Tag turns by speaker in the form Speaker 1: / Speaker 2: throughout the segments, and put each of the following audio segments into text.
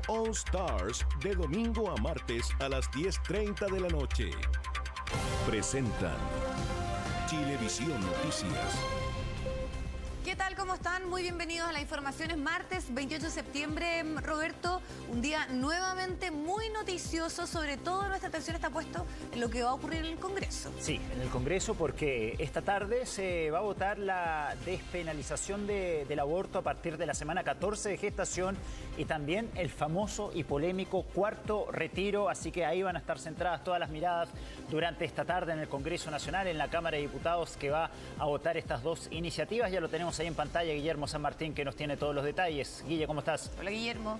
Speaker 1: All Stars de domingo a martes a las 10:30 de la noche. Presentan Chilevisión Noticias.
Speaker 2: ¿Qué tal? ¿Cómo están? Muy bienvenidos a la información. Es martes 28 de septiembre, Roberto. Un día nuevamente muy noticioso. Sobre todo nuestra atención está puesto en lo que va a ocurrir en el Congreso.
Speaker 3: Sí, en el Congreso, porque esta tarde se va a votar la despenalización del aborto a partir de la semana 14 de gestación y también el famoso y polémico cuarto retiro. Así que ahí van a estar centradas todas las miradas durante esta tarde en el Congreso Nacional, en la Cámara de Diputados, que va a votar estas dos iniciativas. Ya lo tenemos ahí en pantalla, Guillermo San Martín, que nos tiene todos los detalles. Guille, ¿cómo estás?
Speaker 2: Hola, Guillermo.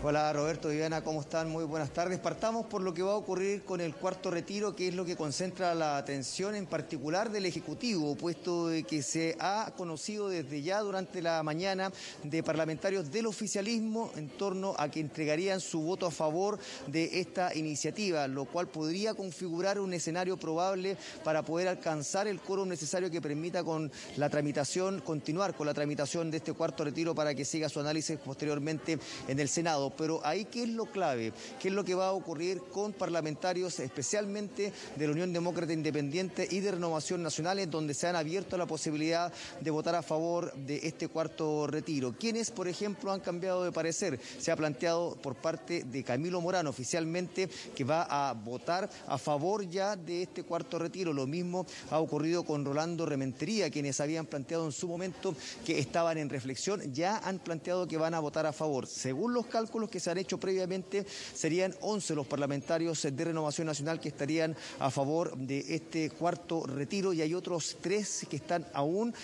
Speaker 4: Hola Roberto, Viviana, ¿cómo están? Muy buenas tardes. Partamos por lo que va a ocurrir con el cuarto retiro, que es lo que concentra la atención en particular del Ejecutivo, puesto de que se ha conocido desde ya durante la mañana de parlamentarios del oficialismo en torno a que entregarían su voto a favor de esta iniciativa, lo cual podría configurar un escenario probable para poder alcanzar el quórum necesario que permita continuar con la tramitación de este cuarto retiro para que siga su análisis posteriormente en el Senado. Pero ahí, ¿qué es lo clave? ¿Qué es lo que va a ocurrir con parlamentarios, especialmente de la Unión Demócrata Independiente y de Renovación Nacional, en donde se han abierto la posibilidad de votar a favor de este cuarto retiro? ¿Quiénes, por ejemplo, han cambiado de parecer? Se ha planteado por parte de Camilo Morano oficialmente que va a votar a favor ya de este cuarto retiro. Lo mismo ha ocurrido con Rolando Rementería, quienes habían planteado en su momento que estaban en reflexión, ya han planteado que van a votar a favor. Según los cálculos que se han hecho previamente, serían 11 los parlamentarios de Renovación Nacional que estarían a favor de este cuarto retiro, y hay otros 3 que están aún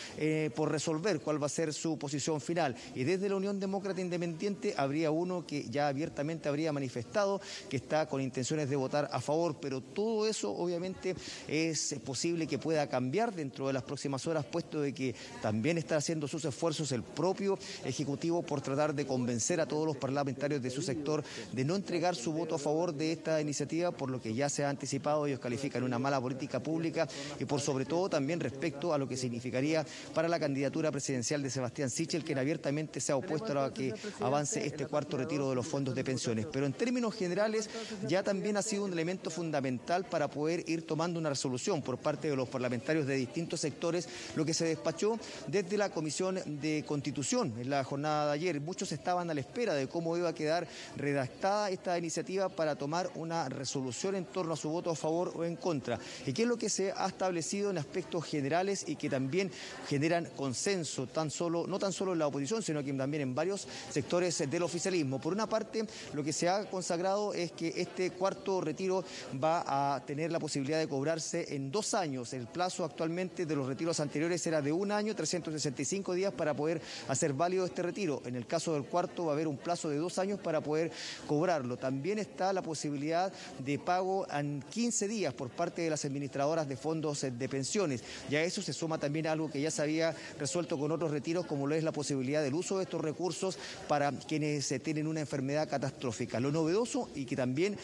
Speaker 4: por resolver cuál va a ser su posición final. Y desde la Unión Demócrata Independiente habría uno que ya abiertamente habría manifestado que está con intenciones de votar a favor, pero todo eso obviamente es posible que pueda cambiar dentro de las próximas horas, puesto de que también está haciendo sus esfuerzos el propio Ejecutivo por tratar de convencer a todos los parlamentarios de su sector de no entregar su voto a favor de esta iniciativa, por lo que ya se ha anticipado, ellos califican una mala política pública, y por sobre todo también respecto a lo que significaría para la candidatura presidencial de Sebastián Sichel, quien abiertamente se ha opuesto a que avance este cuarto retiro de los fondos de pensiones. Pero en términos generales ya también ha sido un elemento fundamental para poder ir tomando una resolución por parte de los parlamentarios de distintos sectores, lo que se despachó desde la Comisión de Constitución en la jornada de ayer. Muchos estaban a la espera de cómo iba a quedar redactada esta iniciativa para tomar una resolución en torno a su voto a favor o en contra. ¿Y qué es lo que se ha establecido en aspectos generales y que también generan consenso, no tan solo en la oposición, sino que también en varios sectores del oficialismo? Por una parte, lo que se ha consagrado es que este cuarto retiro va a tener la posibilidad de cobrarse en 2 años. El plazo actualmente de los retiros anteriores era de 1 año, 365 días para poder hacer válido este retiro. En el caso del cuarto va a haber un plazo de 2 años para poder cobrarlo. También está la posibilidad de pago en 15 días por parte de las administradoras de fondos de pensiones. Y a eso se suma también algo que ya se había resuelto con otros retiros, como lo es la posibilidad del uso de estos recursos para quienes tienen una enfermedad catastrófica. Lo novedoso, y que también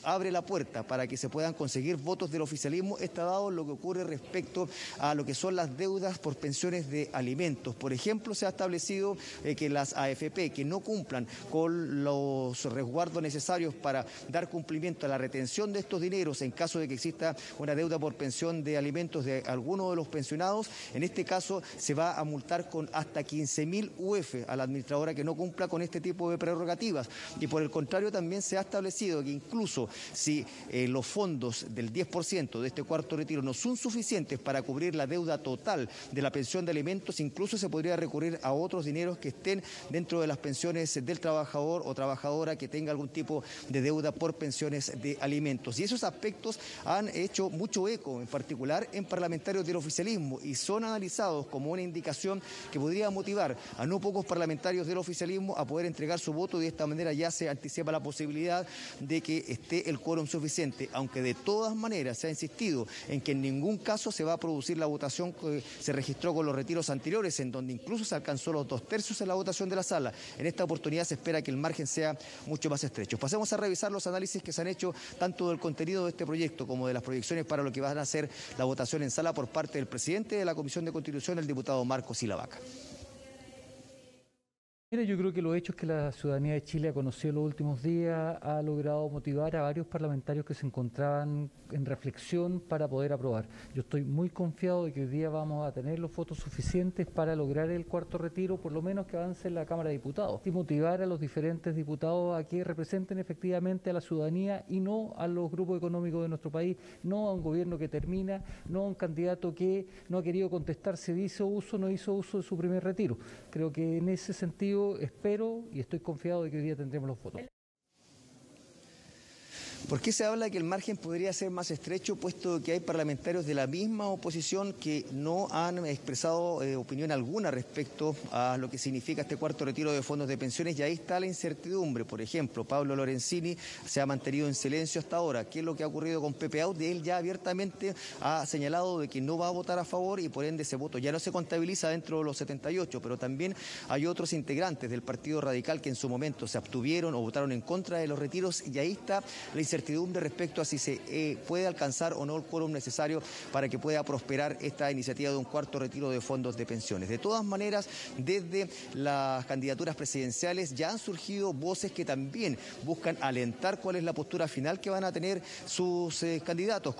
Speaker 4: abre la puerta para que se puedan conseguir votos del oficialismo, está dado lo que ocurre respecto a lo que son las deudas por pensiones de alimentos. Por ejemplo, se ha establecido que las AFP que no cumplan con los resguardos necesarios para dar cumplimiento a la retención de estos dineros en caso de que exista una deuda por pensión de alimentos de alguno de los pensionados, en este caso se va a multar con hasta 15.000 UF a la administradora que no cumpla con este tipo de prerrogativas. Y por el contrario, también se ha establecido que incluso si los fondos del 10% de este cuarto retiro no son suficientes para cubrir la deuda total de la pensión de alimentos, incluso se podría recurrir a otros dineros que estén dentro de las pensiones del trabajador o trabajadora que tenga algún tipo de deuda por pensiones de alimentos. Y esos aspectos han hecho mucho eco, en particular en parlamentarios del oficialismo, y son analizados como una indicación que podría motivar a no pocos parlamentarios del oficialismo a poder entregar su voto, y de esta manera ya se anticipa la posibilidad de que esté el quórum suficiente, aunque de todas maneras se ha insistido en que en ningún caso se va a producir la votación que se registró con los retiros anteriores, en donde incluso se alcanzó los 2/3 en la votación de la sala. En esta oportunidad se espera que el margen sea mucho más estrecho. Pasemos a revisar los análisis que se han hecho tanto del contenido de este proyecto como de las proyecciones para lo que van a ser la votación en sala por parte del presidente de la Comisión de Constitución, el diputado Marco Silavaca.
Speaker 5: Mira, yo creo que los hechos que la ciudadanía de Chile ha conocido en los últimos días ha logrado motivar a varios parlamentarios que se encontraban en reflexión para poder aprobar. Yo estoy muy confiado de que hoy día vamos a tener los votos suficientes para lograr el cuarto retiro, por lo menos que avance en la Cámara de Diputados, y motivar a los diferentes diputados a que representen efectivamente a la ciudadanía y no a los grupos económicos de nuestro país, no a un gobierno que termina, no a un candidato que no ha querido contestar si hizo uso o no hizo uso de su primer retiro. Creo que en ese sentido espero y estoy confiado de que hoy día tendremos los votos.
Speaker 4: ¿Por qué se habla de que el margen podría ser más estrecho, puesto que hay parlamentarios de la misma oposición que no han expresado opinión alguna respecto a lo que significa este cuarto retiro de fondos de pensiones? Y ahí está la incertidumbre. Por ejemplo, Pablo Lorenzini se ha mantenido en silencio hasta ahora. ¿Qué es lo que ha ocurrido con Pepe Out? Él ya abiertamente ha señalado de que no va a votar a favor y por ende ese voto ya no se contabiliza dentro de los 78, pero también hay otros integrantes del Partido Radical que en su momento se abstuvieron o votaron en contra de los retiros, y ahí está la incertidumbre respecto a si se puede alcanzar o no el quórum necesario para que pueda prosperar esta iniciativa de un cuarto retiro de fondos de pensiones. De todas maneras, desde las candidaturas presidenciales ya han surgido voces que también buscan alentar cuál es la postura final que van a tener sus candidatos,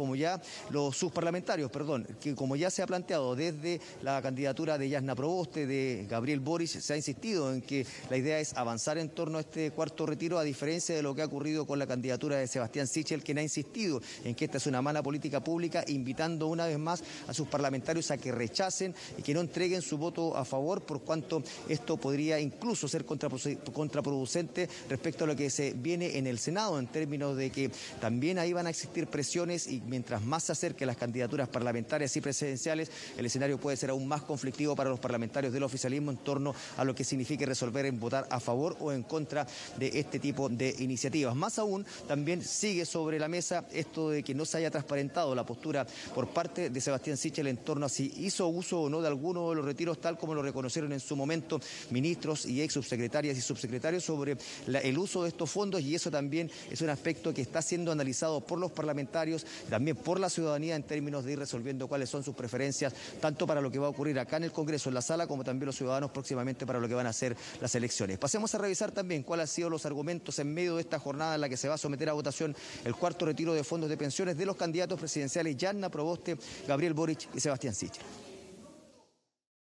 Speaker 4: sus parlamentarios, que como ya se ha planteado desde la candidatura de Jasna Proboste, de Gabriel Boric, se ha insistido en que la idea es avanzar en torno a este cuarto retiro, a diferencia de lo que ha ocurrido con la candidatura de Sebastián Sichel, quien ha insistido en que esta es una mala política pública, invitando una vez más a sus parlamentarios a que rechacen y que no entreguen su voto a favor, por cuanto esto podría incluso ser contraproducente respecto a lo que se viene en el Senado, en términos de que también ahí van a existir presiones, y mientras más se acerquen las candidaturas parlamentarias y presidenciales, el escenario puede ser aún más conflictivo para los parlamentarios del oficialismo en torno a lo que signifique resolver en votar a favor o en contra de este tipo de iniciativas. Más aún, también sigue sobre la mesa esto de que no se haya transparentado la postura por parte de Sebastián Sichel en torno a si hizo uso o no de alguno de los retiros, tal como lo reconocieron en su momento ministros y ex subsecretarias y subsecretarios sobre el uso de estos fondos, y eso también es un aspecto que está siendo analizado por los parlamentarios, también por la ciudadanía, en términos de ir resolviendo cuáles son sus preferencias, tanto para lo que va a ocurrir acá en el Congreso, en la sala, como también los ciudadanos próximamente para lo que van a ser las elecciones. Pasemos a revisar también cuáles han sido los argumentos en medio de esta jornada en la que se va a someter a votación el cuarto retiro de fondos de pensiones de los candidatos presidenciales Jasna Proboste, Gabriel Boric y Sebastián Sichel.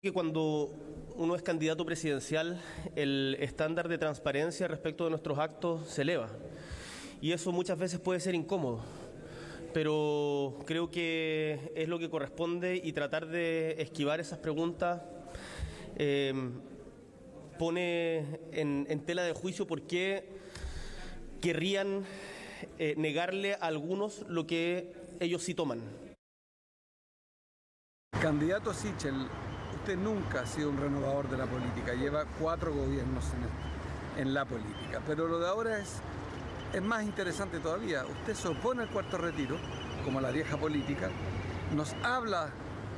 Speaker 6: Que cuando uno es candidato presidencial, el estándar de transparencia respecto de nuestros actos se eleva, y eso muchas veces puede ser incómodo, pero creo que es lo que corresponde, y tratar de esquivar esas preguntas pone en tela de juicio por qué querrían negarle a algunos lo que ellos sí toman.
Speaker 7: Candidato Sichel, usted nunca ha sido un renovador de la política, lleva 4 gobiernos en la política, pero lo de ahora es más interesante todavía. Usted se opone al cuarto retiro, como la vieja política, nos habla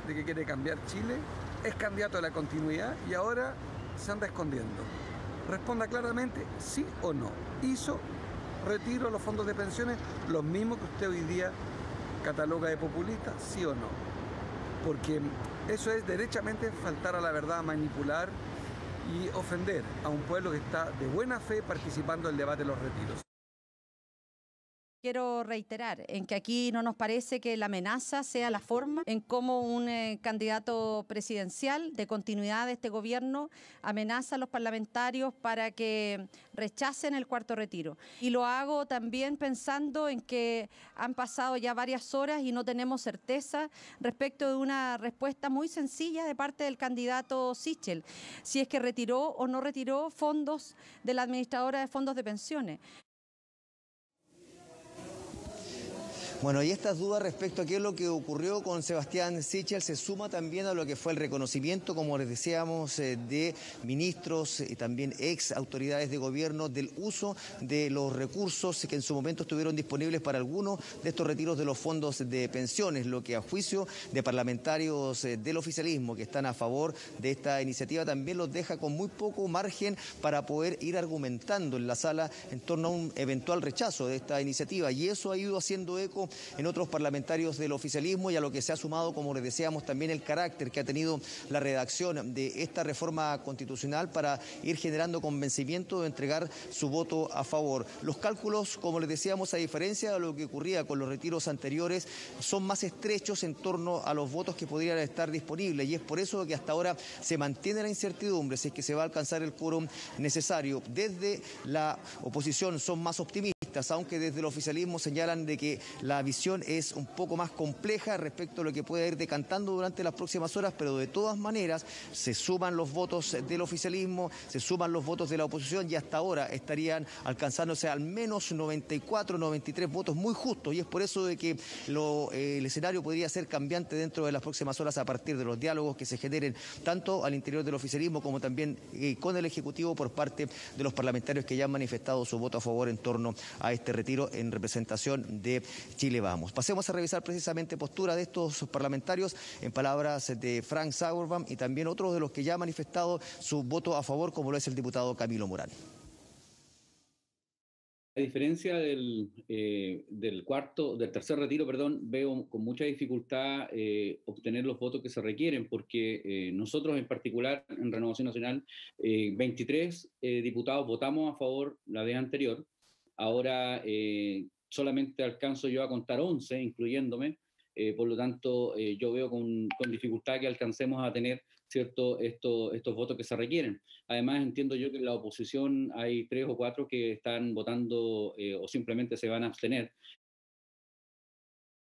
Speaker 7: de que quiere cambiar Chile, es candidato a la continuidad y ahora se anda escondiendo. Responda claramente, sí o no. ¿Hizo retiro los fondos de pensiones, los mismos que usted hoy día cataloga de populistas, sí o no? Porque eso es derechamente faltar a la verdad, manipular y ofender a un pueblo que está de buena fe participando en el debate de los retiros.
Speaker 8: Quiero reiterar en que aquí no nos parece que la amenaza sea la forma en cómo un candidato presidencial de continuidad de este gobierno amenaza a los parlamentarios para que rechacen el cuarto retiro. Y lo hago también pensando en que han pasado ya varias horas y no tenemos certeza respecto de una respuesta muy sencilla de parte del candidato Sichel, si es que retiró o no retiró fondos de la administradora de fondos de pensiones.
Speaker 4: Bueno, y estas dudas respecto a qué es lo que ocurrió con Sebastián Sichel se suma también a lo que fue el reconocimiento, como les decíamos, de ministros y también ex autoridades de gobierno del uso de los recursos que en su momento estuvieron disponibles para algunos de estos retiros de los fondos de pensiones, lo que a juicio de parlamentarios del oficialismo que están a favor de esta iniciativa también los deja con muy poco margen para poder ir argumentando en la sala en torno a un eventual rechazo de esta iniciativa, y eso ha ido haciendo eco positivo en otros parlamentarios del oficialismo y a lo que se ha sumado, como les decíamos, también el carácter que ha tenido la redacción de esta reforma constitucional para ir generando convencimiento de entregar su voto a favor. Los cálculos, como les decíamos, a diferencia de lo que ocurría con los retiros anteriores, son más estrechos en torno a los votos que podrían estar disponibles y es por eso que hasta ahora se mantiene la incertidumbre si es que se va a alcanzar el quórum necesario. Desde la oposición son más optimistas, aunque desde el oficialismo señalan de que la visión es un poco más compleja respecto a lo que puede ir decantando durante las próximas horas, pero de todas maneras se suman los votos del oficialismo, se suman los votos de la oposición y hasta ahora estarían alcanzándose al menos 94, 93 votos muy justos y es por eso de que el escenario podría ser cambiante dentro de las próximas horas a partir de los diálogos que se generen tanto al interior del oficialismo como también con el Ejecutivo por parte de los parlamentarios que ya han manifestado su voto a favor en torno a este retiro en representación de Chile Vamos. Pasemos a revisar precisamente postura de estos parlamentarios en palabras de Frank Sauerbaum y también otros de los que ya han manifestado su voto a favor, como lo es el diputado Camilo Morán.
Speaker 9: A diferencia del tercer retiro, veo con mucha dificultad obtener los votos que se requieren, porque nosotros en particular, en Renovación Nacional, 23 diputados votamos a favor la vez anterior. Ahora solamente alcanzo yo a contar 11, incluyéndome. Por lo tanto, yo veo con dificultad que alcancemos a tener estos votos que se requieren. Además, entiendo yo que en la oposición hay 3 o 4 que están votando o simplemente se van a abstener.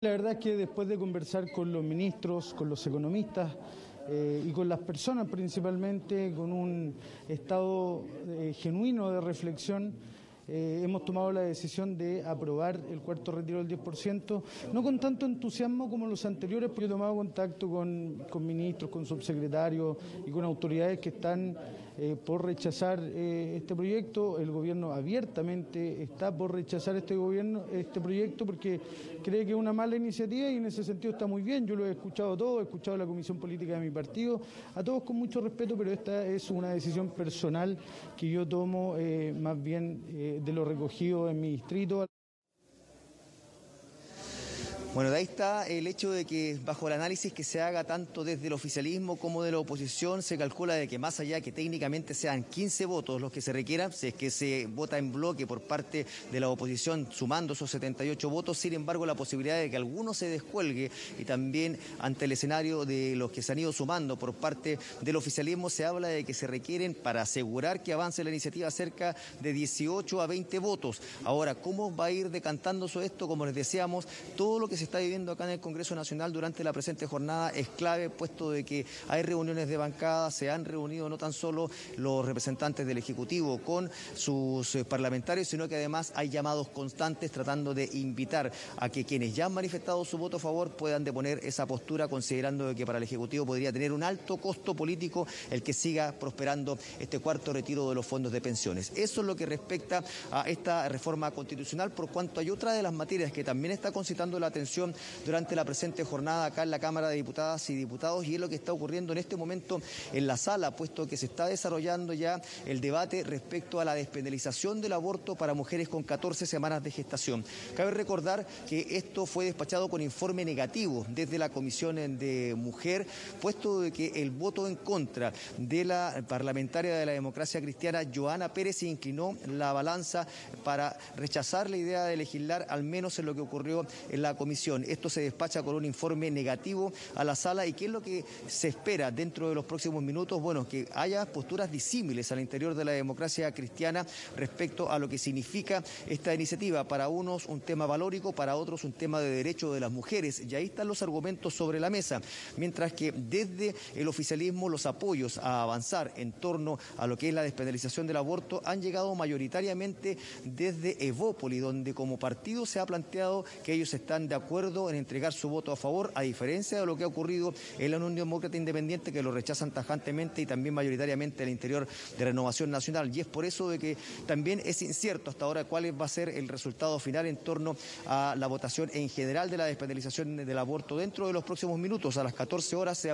Speaker 10: La verdad es que después de conversar con los ministros, con los economistas y con las personas principalmente, con un estado genuino de reflexión, hemos tomado la decisión de aprobar el cuarto retiro del 10%, no con tanto entusiasmo como los anteriores, porque he tomado contacto con ministros, con subsecretarios y con autoridades que están por rechazar este proyecto. El gobierno abiertamente está por rechazar este proyecto porque cree que es una mala iniciativa y en ese sentido está muy bien. Yo lo he escuchado todo, he escuchado a la Comisión Política de mi partido, a todos con mucho respeto, pero esta es una decisión personal que yo tomo más bien de lo recogido en mi distrito.
Speaker 4: Bueno, de ahí está el hecho de que bajo el análisis que se haga tanto desde el oficialismo como de la oposición, se calcula de que más allá que técnicamente sean 15 votos los que se requieran, si es que se vota en bloque por parte de la oposición sumando esos 78 votos, sin embargo la posibilidad de que alguno se descuelgue y también ante el escenario de los que se han ido sumando por parte del oficialismo se habla de que se requieren para asegurar que avance la iniciativa cerca de 18 a 20 votos. Ahora, ¿cómo va a ir decantándose esto? Como les decíamos, todo lo que se está viviendo acá en el Congreso Nacional durante la presente jornada es clave, puesto de que hay reuniones de bancada, se han reunido no tan solo los representantes del Ejecutivo con sus parlamentarios, sino que además hay llamados constantes tratando de invitar a que quienes ya han manifestado su voto a favor puedan deponer esa postura, considerando de que para el Ejecutivo podría tener un alto costo político el que siga prosperando este cuarto retiro de los fondos de pensiones. Eso es lo que respecta a esta reforma constitucional, por cuanto hay otra de las materias que también está concitando la atención durante la presente jornada acá en la Cámara de Diputadas y Diputados, y es lo que está ocurriendo en este momento en la sala, puesto que se está desarrollando ya el debate respecto a la despenalización del aborto para mujeres con 14 semanas de gestación. Cabe recordar que esto fue despachado con informe negativo desde la Comisión de Mujer, puesto de que el voto en contra de la parlamentaria de la Democracia Cristiana, Joana Pérez, se inclinó la balanza para rechazar la idea de legislar, al menos en lo que ocurrió en la comisión. Esto se despacha con un informe negativo a la sala. ¿Y qué es lo que se espera dentro de los próximos minutos? Bueno, que haya posturas disímiles al interior de la Democracia Cristiana respecto a lo que significa esta iniciativa. Para unos un tema valórico, para otros un tema de derecho de las mujeres. Y ahí están los argumentos sobre la mesa. Mientras que desde el oficialismo los apoyos a avanzar en torno a lo que es la despenalización del aborto han llegado mayoritariamente desde Evópoli, donde como partido se ha planteado que ellos están de acuerdo en entregar su voto a favor, a diferencia de lo que ha ocurrido en la Unión Demócrata Independiente, que lo rechazan tajantemente, y también mayoritariamente al interior de Renovación Nacional. Y es por eso de que también es incierto hasta ahora cuál va a ser el resultado final en torno a la votación en general de la despenalización del aborto dentro de los próximos minutos. A las 14 horas se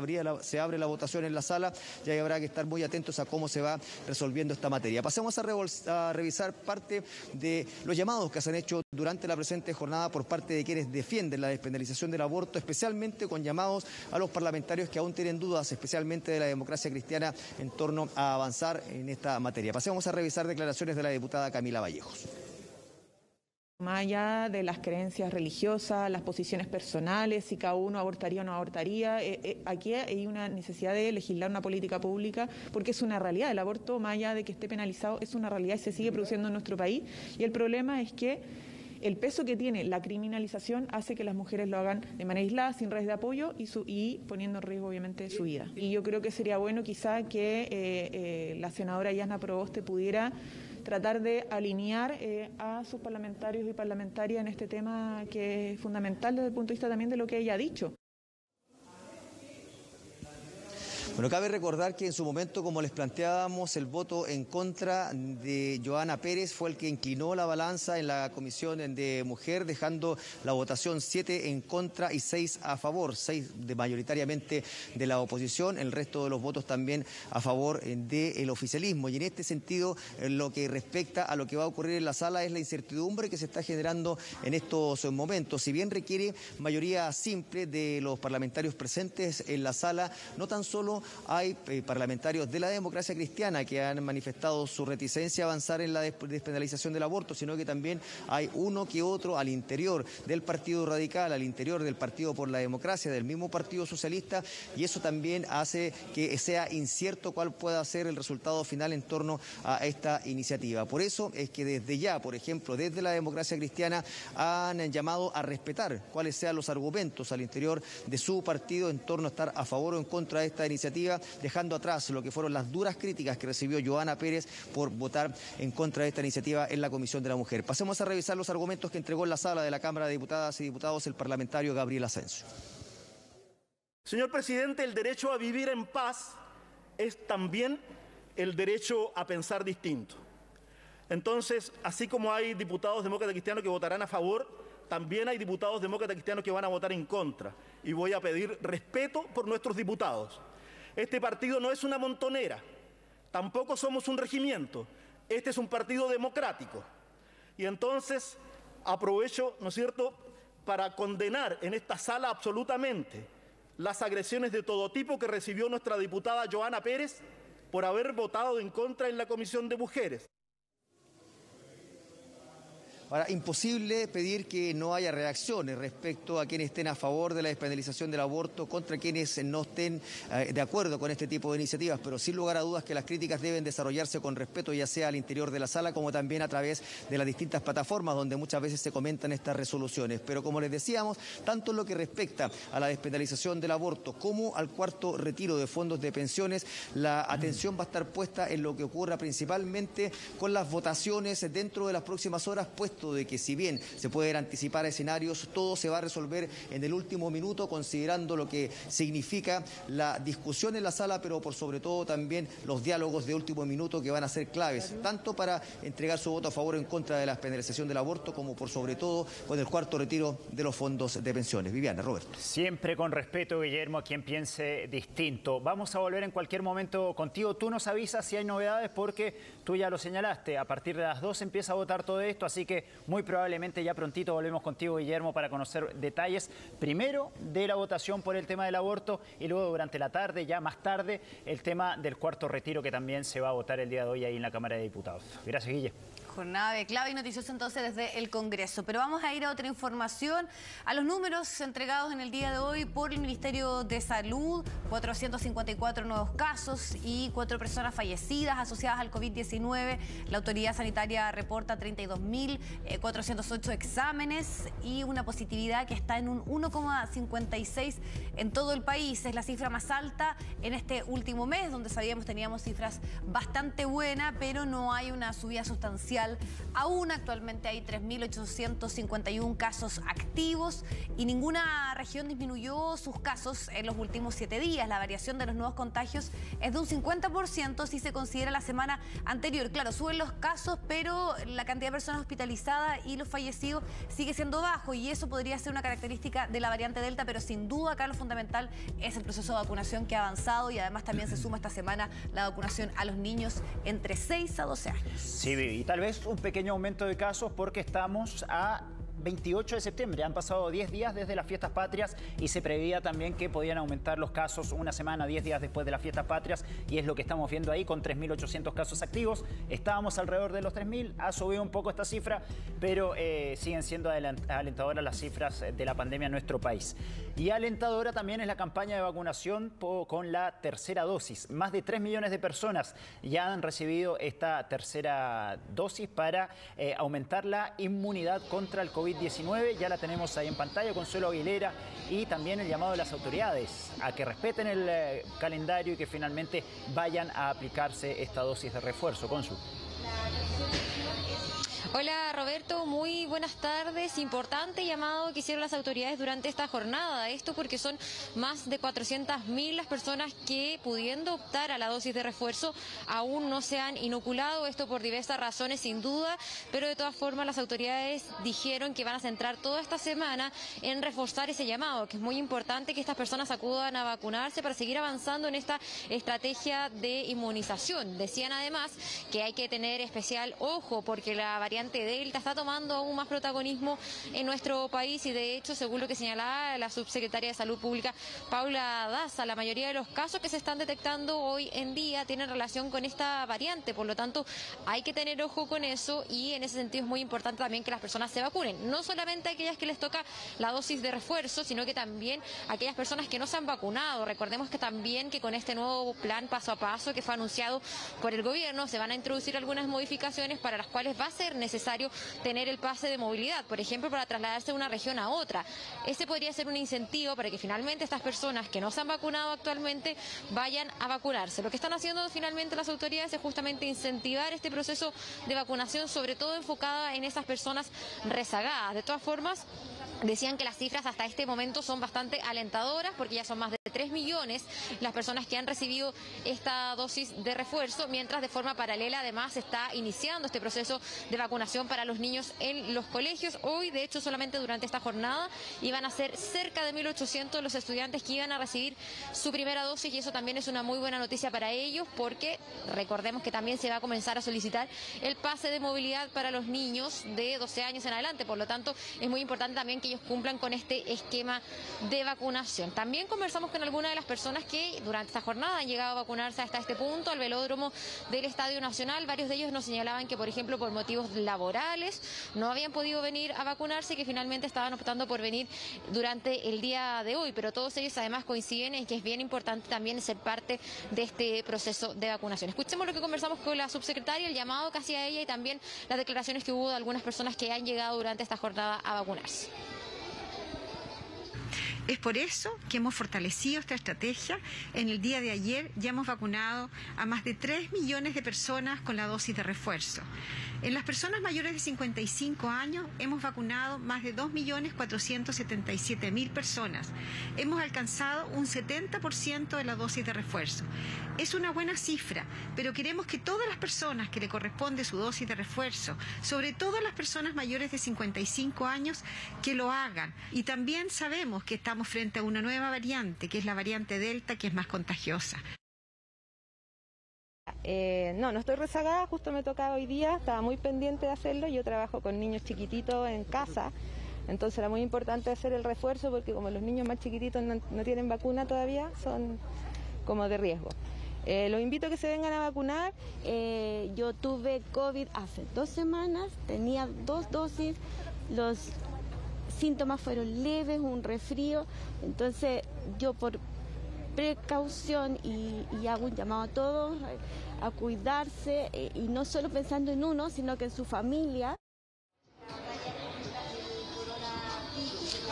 Speaker 4: abre la votación en la sala y ahí habrá que estar muy atentos a cómo se va resolviendo esta materia. Pasemos a revisar parte de los llamados que se han hecho durante la presente jornada por parte de quienes defienden la despenalización del aborto, especialmente con llamados a los parlamentarios que aún tienen dudas, especialmente de la democracia cristiana, en torno a avanzar en esta materia. Pasemos a revisar declaraciones de la diputada Camila Vallejos.
Speaker 11: Más allá de las creencias religiosas, las posiciones personales, si cada uno abortaría o no abortaría, aquí hay una necesidad de legislar una política pública porque es una realidad. El aborto, más allá de que esté penalizado, es una realidad y se sigue produciendo en nuestro país. Y el problema es que el peso que tiene la criminalización hace que las mujeres lo hagan de manera aislada, sin redes de apoyo y poniendo en riesgo, obviamente, su vida. Y yo creo que sería bueno quizá que la senadora Yasna Proboste pudiera tratar de alinear a sus parlamentarios y parlamentarias en este tema que es fundamental desde el punto de vista también de lo que ella ha dicho.
Speaker 4: Bueno, cabe recordar que en su momento, como les planteábamos, el voto en contra de Johanna Pérez fue el que inclinó la balanza en la Comisión de Mujer, dejando la votación 7 en contra y 6 a favor, 6 mayoritariamente de la oposición, el resto de los votos también a favor del oficialismo. Y en este sentido, lo que respecta a lo que va a ocurrir en la sala es la incertidumbre que se está generando en estos momentos. Si bien requiere mayoría simple de los parlamentarios presentes en la sala, no tan solo hay parlamentarios de la democracia cristiana que han manifestado su reticencia a avanzar en la despenalización del aborto, sino que también hay uno que otro al interior del Partido Radical, al interior del Partido por la Democracia, del mismo Partido Socialista, y eso también hace que sea incierto cuál pueda ser el resultado final en torno a esta iniciativa. Por eso es que desde ya, por ejemplo, desde la democracia cristiana han llamado a respetar cuáles sean los argumentos al interior de su partido en torno a estar a favor o en contra de esta iniciativa, dejando atrás lo que fueron las duras críticas que recibió Johanna Pérez por votar en contra de esta iniciativa en la Comisión de la Mujer. Pasemos a revisar los argumentos que entregó en la sala de la Cámara de Diputadas y Diputados el parlamentario Gabriel Asensio.
Speaker 12: Señor presidente, el derecho a vivir en paz es también el derecho a pensar distinto. Entonces, así como hay diputados demócratas cristianos que votarán a favor, también hay diputados demócratas cristianos que van a votar en contra. Y voy a pedir respeto por nuestros diputados. Este partido no es una montonera, tampoco somos un regimiento. Este es un partido democrático. Y entonces aprovecho, ¿no es cierto?, para condenar en esta sala absolutamente las agresiones de todo tipo que recibió nuestra diputada Johanna Pérez por haber votado en contra en la Comisión de Mujeres.
Speaker 4: Ahora, imposible pedir que no haya reacciones respecto a quienes estén a favor de la despenalización del aborto contra quienes no estén de acuerdo con este tipo de iniciativas, pero sin lugar a dudas que las críticas deben desarrollarse con respeto, ya sea al interior de la sala como también a través de las distintas plataformas donde muchas veces se comentan estas resoluciones. Pero como les decíamos, tanto en lo que respecta a la despenalización del aborto como al cuarto retiro de fondos de pensiones, la atención va a estar puesta en lo que ocurra principalmente con las votaciones dentro de las próximas horas, puesto de que si bien se pueden anticipar escenarios, todo se va a resolver en el último minuto, considerando lo que significa la discusión en la sala, pero por sobre todo también los diálogos de último minuto que van a ser claves, tanto para entregar su voto a favor o en contra de la despenalización del aborto, como por sobre todo con el cuarto retiro de los fondos de pensiones. Viviana, Roberto.
Speaker 3: Siempre con respeto, Guillermo, a quien piense distinto. Vamos a volver en cualquier momento contigo. Tú nos avisas si hay novedades porque tú ya lo señalaste. A partir de las 2 empieza a votar todo esto, así que muy probablemente ya prontito volvemos contigo, Guillermo, para conocer detalles, primero de la votación por el tema del aborto y luego durante la tarde, ya más tarde, el tema del cuarto retiro que también se va a votar el día de hoy ahí en la Cámara de Diputados. Gracias, Guille.
Speaker 2: Jornada de clave y noticiosa entonces desde el Congreso. Pero vamos a ir a otra información, a los números entregados en el día de hoy por el Ministerio de Salud: 454 nuevos casos y 4 personas fallecidas asociadas al COVID-19. La autoridad sanitaria reporta 32.408 exámenes y una positividad que está en un 1,56 en todo el país. Es la cifra más alta en este último mes, donde teníamos cifras bastante buenas, pero no hay una subida sustancial. Aún actualmente hay 3.851 casos activos y ninguna región disminuyó sus casos en los últimos 7 días. La variación de los nuevos contagios es de un 50% si se considera la semana anterior. Claro, suben los casos, pero la cantidad de personas hospitalizadas y los fallecidos sigue siendo bajo, y eso podría ser una característica de la variante Delta, pero sin duda acá lo fundamental es el proceso de vacunación que ha avanzado, y además también se suma esta semana la vacunación a los niños entre 6 a 12 años.
Speaker 3: Sí, y tal vez es un pequeño aumento de casos porque estamos a 28 de septiembre. Han pasado 10 días desde las fiestas patrias y se preveía también que podían aumentar los casos una semana, 10 días después de las fiestas patrias, y es lo que estamos viendo ahí con 3.800 casos activos. Estábamos alrededor de los 3.000, ha subido un poco esta cifra, pero siguen siendo alentadoras las cifras de la pandemia en nuestro país. Y alentadora también es la campaña de vacunación con la tercera dosis. Más de 3 millones de personas ya han recibido esta tercera dosis para aumentar la inmunidad contra el COVID-19. Ya la tenemos ahí en pantalla, Consuelo Aguilera, y también el llamado de las autoridades a que respeten el calendario y que finalmente vayan a aplicarse esta dosis de refuerzo. Consu.
Speaker 13: Hola Roberto, muy buenas tardes. Importante llamado que hicieron las autoridades durante esta jornada. Esto porque son más de 400.000 las personas que, pudiendo optar a la dosis de refuerzo, aún no se han inoculado. Esto por diversas razones, sin duda, pero de todas formas las autoridades dijeron que van a centrar toda esta semana en reforzar ese llamado, que es muy importante que estas personas acudan a vacunarse para seguir avanzando en esta estrategia de inmunización. Decían además que hay que tener especial ojo porque la variante Delta está tomando aún más protagonismo en nuestro país y de hecho, según lo que señalaba la subsecretaria de Salud Pública, Paula Daza, la mayoría de los casos que se están detectando hoy en día tienen relación con esta variante, por lo tanto hay que tener ojo con eso y en ese sentido es muy importante también que las personas se vacunen, no solamente aquellas que les toca la dosis de refuerzo, sino que también aquellas personas que no se han vacunado. Recordemos que también que con este nuevo plan paso a paso que fue anunciado por el gobierno se van a introducir algunas modificaciones para las cuales va a ser necesario tener el pase de movilidad, por ejemplo, para trasladarse de una región a otra. Ese podría ser un incentivo para que finalmente estas personas que no se han vacunado actualmente vayan a vacunarse. Lo que están haciendo finalmente las autoridades es justamente incentivar este proceso de vacunación, sobre todo enfocada en esas personas rezagadas. De todas formas, decían que las cifras hasta este momento son bastante alentadoras porque ya son más de 3 millones las personas que han recibido esta dosis de refuerzo, mientras de forma paralela además se está iniciando este proceso de vacunación para los niños en los colegios. Hoy, de hecho, solamente durante esta jornada iban a ser cerca de 1.800 los estudiantes que iban a recibir su primera dosis y eso también es una muy buena noticia para ellos porque recordemos que también se va a comenzar a solicitar el pase de movilidad para los niños de 12 años en adelante. Por lo tanto, es muy importante también que ellos cumplan con este esquema de vacunación. También conversamos con algunas de las personas que durante esta jornada han llegado a vacunarse hasta este punto, al velódromo del Estadio Nacional. Varios de ellos nos señalaban que, por ejemplo, por motivos laborales no habían podido venir a vacunarse y que finalmente estaban optando por venir durante el día de hoy, pero todos ellos además coinciden en que es bien importante también ser parte de este proceso de vacunación. Escuchemos lo que conversamos con la subsecretaria, el llamado que hacía ella y también las declaraciones que hubo de algunas personas que han llegado durante esta jornada a vacunarse.
Speaker 14: Es por eso que hemos fortalecido esta estrategia. En el día de ayer ya hemos vacunado a más de 3 millones de personas con la dosis de refuerzo. En las personas mayores de 55 años hemos vacunado más de 2.477.000 personas. Hemos alcanzado un 70% de la dosis de refuerzo. Es una buena cifra, pero queremos que todas las personas que le corresponde su dosis de refuerzo, sobre todo las personas mayores de 55 años, que lo hagan. Y también sabemos que estamos frente a una nueva variante, que es la variante Delta, que es más contagiosa.
Speaker 15: No estoy rezagada, justo me tocaba hoy día, estaba muy pendiente de hacerlo. Yo trabajo con niños chiquititos en casa, entonces era muy importante hacer el refuerzo porque como los niños más chiquititos no tienen vacuna todavía, son como de riesgo. Los invito a que se vengan a vacunar. Yo tuve COVID hace 2 semanas, tenía 2 dosis, los síntomas fueron leves, un resfrío, entonces yo por precaución y hago un llamado a todos a cuidarse y no solo pensando en uno, sino que en su familia.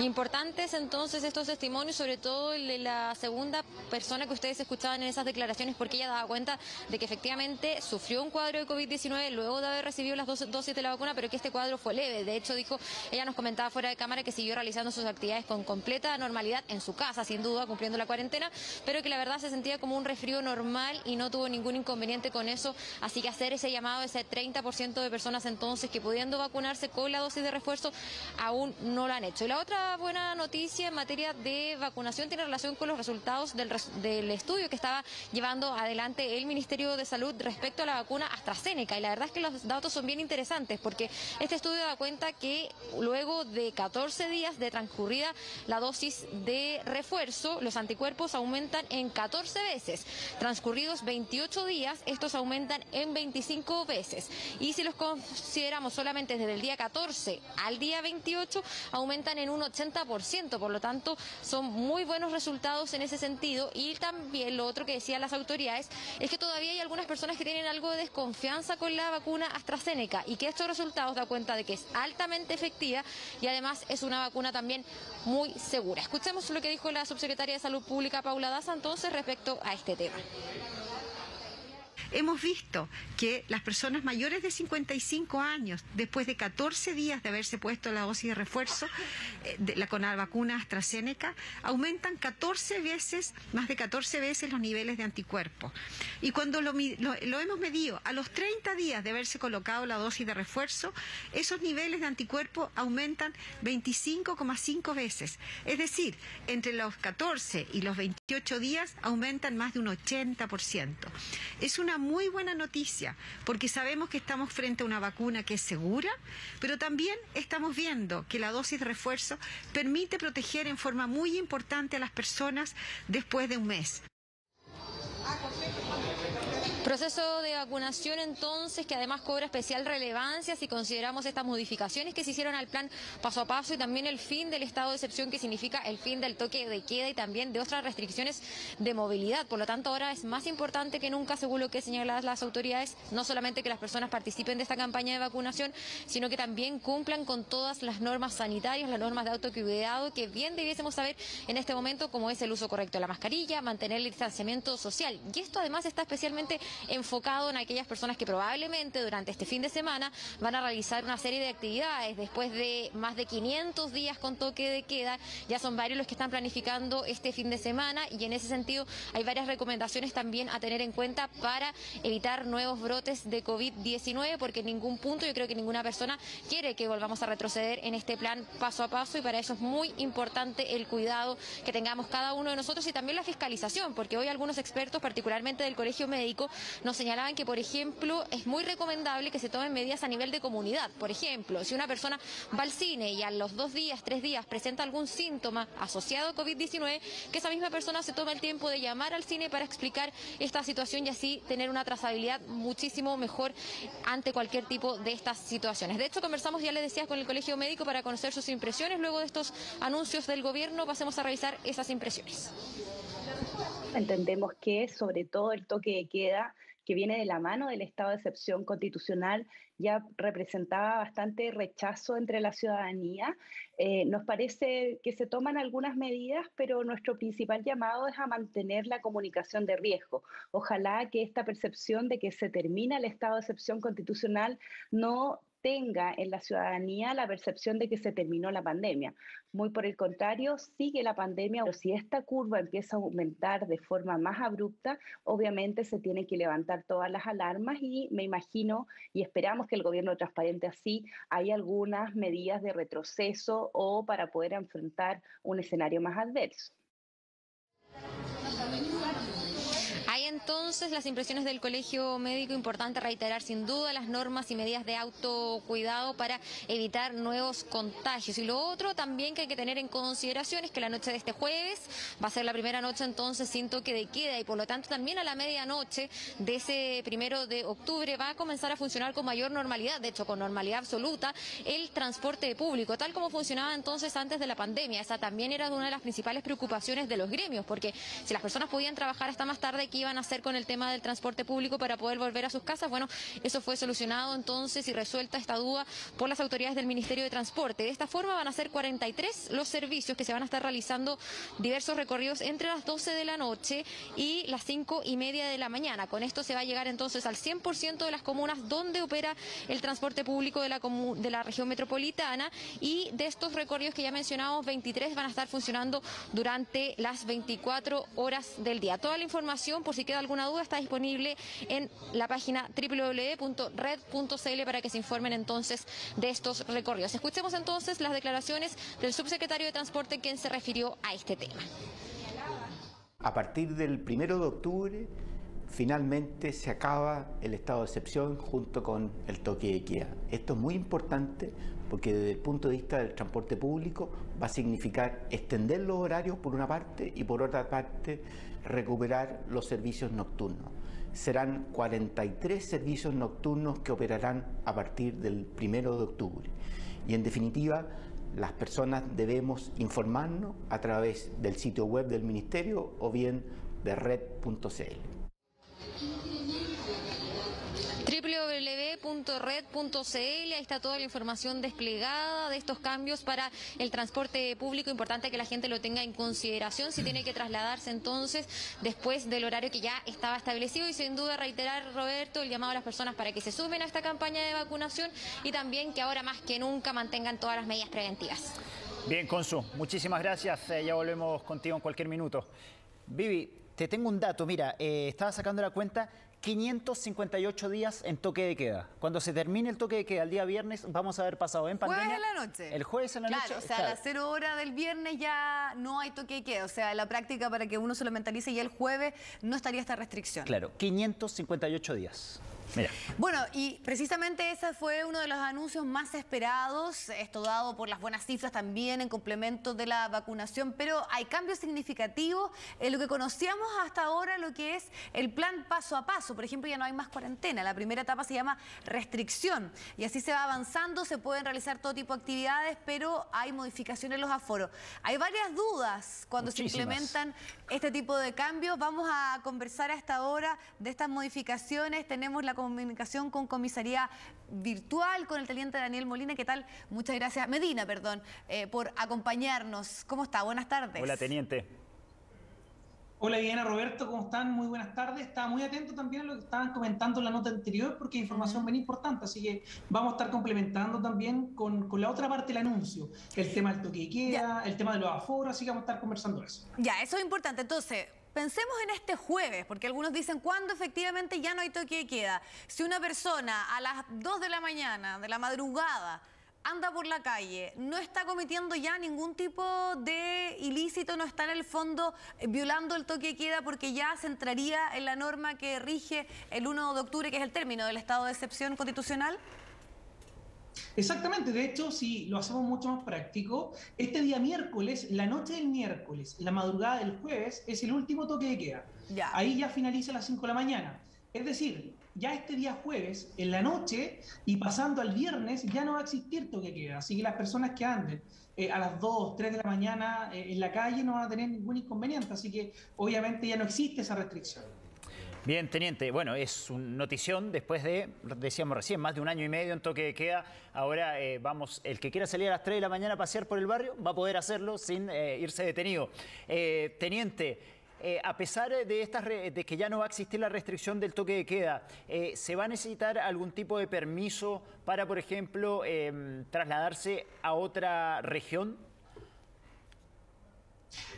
Speaker 13: Importantes entonces estos testimonios, sobre todo el de la segunda persona que ustedes escuchaban en esas declaraciones, porque ella daba cuenta de que efectivamente sufrió un cuadro de COVID-19 luego de haber recibido las 2 dosis de la vacuna, pero que este cuadro fue leve. De hecho, dijo, ella nos comentaba fuera de cámara que siguió realizando sus actividades con completa normalidad en su casa, sin duda, cumpliendo la cuarentena, pero que la verdad se sentía como un resfrío normal y no tuvo ningún inconveniente con eso. Así que hacer ese llamado, ese 30% de personas entonces que pudiendo vacunarse con la dosis de refuerzo aún no lo han hecho. Y la otra otra buena noticia en materia de vacunación tiene relación con los resultados del estudio que estaba llevando adelante el Ministerio de Salud respecto a la vacuna AstraZeneca. Y la verdad es que los datos son bien interesantes porque este estudio da cuenta que luego de 14 días de transcurrida la dosis de refuerzo, los anticuerpos aumentan en 14 veces. Transcurridos 28 días, estos aumentan en 25 veces. Y si los consideramos solamente desde el día 14 al día 28, aumentan en un 80%. Por lo tanto, son muy buenos resultados en ese sentido. Y también lo otro que decían las autoridades es que todavía hay algunas personas que tienen algo de desconfianza con la vacuna AstraZeneca y que estos resultados dan cuenta de que es altamente efectiva y además es una vacuna también muy segura. Escuchemos lo que dijo la subsecretaria de Salud Pública, Paula Daza, entonces respecto a este tema.
Speaker 14: Hemos visto que las personas mayores de 55 años, después de 14 días de haberse puesto la dosis de refuerzo con la vacuna AstraZeneca, aumentan 14 veces, más de 14 veces los niveles de anticuerpos. Y cuando lo hemos medido a los 30 días de haberse colocado la dosis de refuerzo, esos niveles de anticuerpos aumentan 25,5 veces. Es decir, entre los 14 y los 28 días aumentan más de un 80%. Es una muy buena noticia, porque sabemos que estamos frente a una vacuna que es segura, pero también estamos viendo que la dosis de refuerzo permite proteger en forma muy importante a las personas después de un mes.
Speaker 13: Proceso de vacunación entonces que además cobra especial relevancia si consideramos estas modificaciones que se hicieron al plan paso a paso y también el fin del estado de excepción, que significa el fin del toque de queda y también de otras restricciones de movilidad. Por lo tanto, ahora es más importante que nunca, según lo que señalan las autoridades, no solamente que las personas participen de esta campaña de vacunación, sino que también cumplan con todas las normas sanitarias, las normas de autocuidado que bien debiésemos saber en este momento, como es el uso correcto de la mascarilla, mantener el distanciamiento social. Y esto además está especialmente enfocado en aquellas personas que probablemente durante este fin de semana van a realizar una serie de actividades. Después de más de 500 días con toque de queda, ya son varios los que están planificando este fin de semana y en ese sentido hay varias recomendaciones también a tener en cuenta para evitar nuevos brotes de COVID-19, porque en ningún punto yo creo que ninguna persona quiere que volvamos a retroceder en este plan paso a paso y para eso es muy importante el cuidado que tengamos cada uno de nosotros y también la fiscalización, porque hoy algunos expertos, particularmente del Colegio Médico, nos señalaban que, por ejemplo, es muy recomendable que se tomen medidas a nivel de comunidad. Por ejemplo, si una persona va al cine y a los 2 días, 3 días presenta algún síntoma asociado a COVID-19, que esa misma persona se tome el tiempo de llamar al cine para explicar esta situación y así tener una trazabilidad muchísimo mejor ante cualquier tipo de estas situaciones. De hecho, conversamos, ya les decía, con el Colegio Médico para conocer sus impresiones. Luego de estos anuncios del gobierno, pasemos a revisar esas impresiones.
Speaker 16: Entendemos que sobre todo el toque de queda, que viene de la mano del estado de excepción constitucional, ya representaba bastante rechazo entre la ciudadanía. Nos parece que se toman algunas medidas, pero nuestro principal llamado es a mantener la comunicación de riesgo. Ojalá que esta percepción de que se termina el estado de excepción constitucional no tenga en la ciudadanía la percepción de que se terminó la pandemia. Muy por el contrario, sigue la pandemia, pero si esta curva empieza a aumentar de forma más abrupta, obviamente se tienen que levantar todas las alarmas y me imagino y esperamos que el gobierno transparente así hay algunas medidas de retroceso o para poder enfrentar un escenario más adverso.
Speaker 13: Hay entonces las impresiones del Colegio Médico. Importante reiterar sin duda las normas y medidas de autocuidado para evitar nuevos contagios. Y lo otro también que hay que tener en consideración es que la noche de este jueves va a ser la primera noche entonces sin toque de queda y por lo tanto también a la medianoche de ese 1 de octubre va a comenzar a funcionar con mayor normalidad, de hecho con normalidad absoluta, el transporte público, tal como funcionaba entonces antes de la pandemia. Esa también era una de las principales preocupaciones de los gremios, porque si las personas podían trabajar hasta más tarde, ¿qué iban a hacer con el tema del transporte público para poder volver a sus casas? Bueno, eso fue solucionado entonces y resuelta esta duda por las autoridades del Ministerio de Transporte. De esta forma van a ser 43 los servicios que se van a estar realizando diversos recorridos entre las 12 de la noche y las 5:30 de la mañana. Con esto se va a llegar entonces al 100% de las comunas donde opera el transporte público de la región metropolitana y de estos recorridos que ya mencionamos, 23 van a estar funcionando durante las 24 horas del día. Toda la información, por si queda alguna duda, está disponible en la página www.red.cl para que se informen entonces de estos recorridos. Escuchemos entonces las declaraciones del subsecretario de Transporte, quien se refirió a este tema.
Speaker 17: A partir del 1 de octubre, finalmente se acaba el estado de excepción junto con el toque de queda. Esto es muy importante porque desde el punto de vista del transporte público va a significar extender los horarios por una parte y por otra parte recuperar los servicios nocturnos. Serán 43 servicios nocturnos que operarán a partir del 1 de octubre. Y en definitiva, las personas debemos informarnos a través del sitio web del Ministerio o bien de red.cl.
Speaker 13: www.red.cl, ahí está toda la información desplegada de estos cambios para el transporte público. Importante que la gente lo tenga en consideración si tiene que trasladarse entonces después del horario que ya estaba establecido. Y sin duda reiterar, Roberto, el llamado a las personas para que se sumen a esta campaña de vacunación y también que ahora más que nunca mantengan todas las medidas preventivas.
Speaker 3: Bien, Consu, muchísimas gracias. Ya volvemos contigo en cualquier minuto. Vivi, te tengo un dato. Mira, estaba sacando la cuenta. 558 días en toque de queda. Cuando se termine el toque de queda el día viernes, vamos a haber pasado en pandemia.
Speaker 2: Jueves en la noche.
Speaker 3: El jueves en la noche.
Speaker 2: Claro, o sea, a las 0 horas del viernes ya no hay toque de queda. O sea, la práctica para que uno se lo mentalice, ya el jueves no estaría esta restricción.
Speaker 3: Claro, 558 días. Mira.
Speaker 2: Bueno, y precisamente ese fue uno de los anuncios más esperados, esto dado por las buenas cifras también en complemento de la vacunación, pero hay cambios significativos en lo que conocíamos hasta ahora, lo que es el plan paso a paso. Por ejemplo, ya no hay más cuarentena, la primera etapa se llama restricción y así se va avanzando, se pueden realizar todo tipo de actividades, pero hay modificaciones en los aforos. Hay varias dudas cuando se implementan este tipo de cambios. Vamos a conversar a esta hora de estas modificaciones. Tenemos la comunicación con comisaría virtual con el teniente Daniel Molina. ¿Qué tal? Muchas gracias, Medina, perdón, por acompañarnos. ¿Cómo está? Buenas tardes.
Speaker 3: Hola, teniente.
Speaker 18: Hola, Diana, Roberto, ¿cómo están? Muy buenas tardes. Estaba muy atento también a lo que estaban comentando en la nota anterior porque hay información bien importante, así que vamos a estar complementando también con la otra parte del anuncio, el tema del toque de queda, el tema de los aforos, así que vamos a estar conversando eso.
Speaker 2: Ya, eso es importante. Entonces, pensemos en este jueves, porque algunos dicen cuándo efectivamente ya no hay toque de queda. Si una persona a las 2 de la mañana, de la madrugada, anda por la calle, no está cometiendo ya ningún tipo de ilícito, no está en el fondo violando el toque de queda porque ya se entraría en la norma que rige el 1 de octubre, que es el término del estado de excepción constitucional.
Speaker 18: Exactamente, de hecho, si lo hacemos mucho más práctico, este día miércoles, la noche del miércoles, la madrugada del jueves, es el último toque de queda.
Speaker 2: Ya.
Speaker 18: Ahí ya finaliza a las 5 de la mañana. Es decir, ya este día jueves, en la noche y pasando al viernes, ya no va a existir toque de queda. Así que las personas que anden a las 2, 3 de la mañana en la calle no van a tener ningún inconveniente. Así que obviamente ya no existe esa restricción.
Speaker 3: Bien, teniente, bueno, es una notición después de, decíamos recién, más de 1 año y medio en toque de queda. Ahora vamos, el que quiera salir a las 3 de la mañana a pasear por el barrio va a poder hacerlo sin irse detenido. Teniente, a pesar de que ya no va a existir la restricción del toque de queda, ¿se va a necesitar algún tipo de permiso para, por ejemplo, trasladarse a otra región?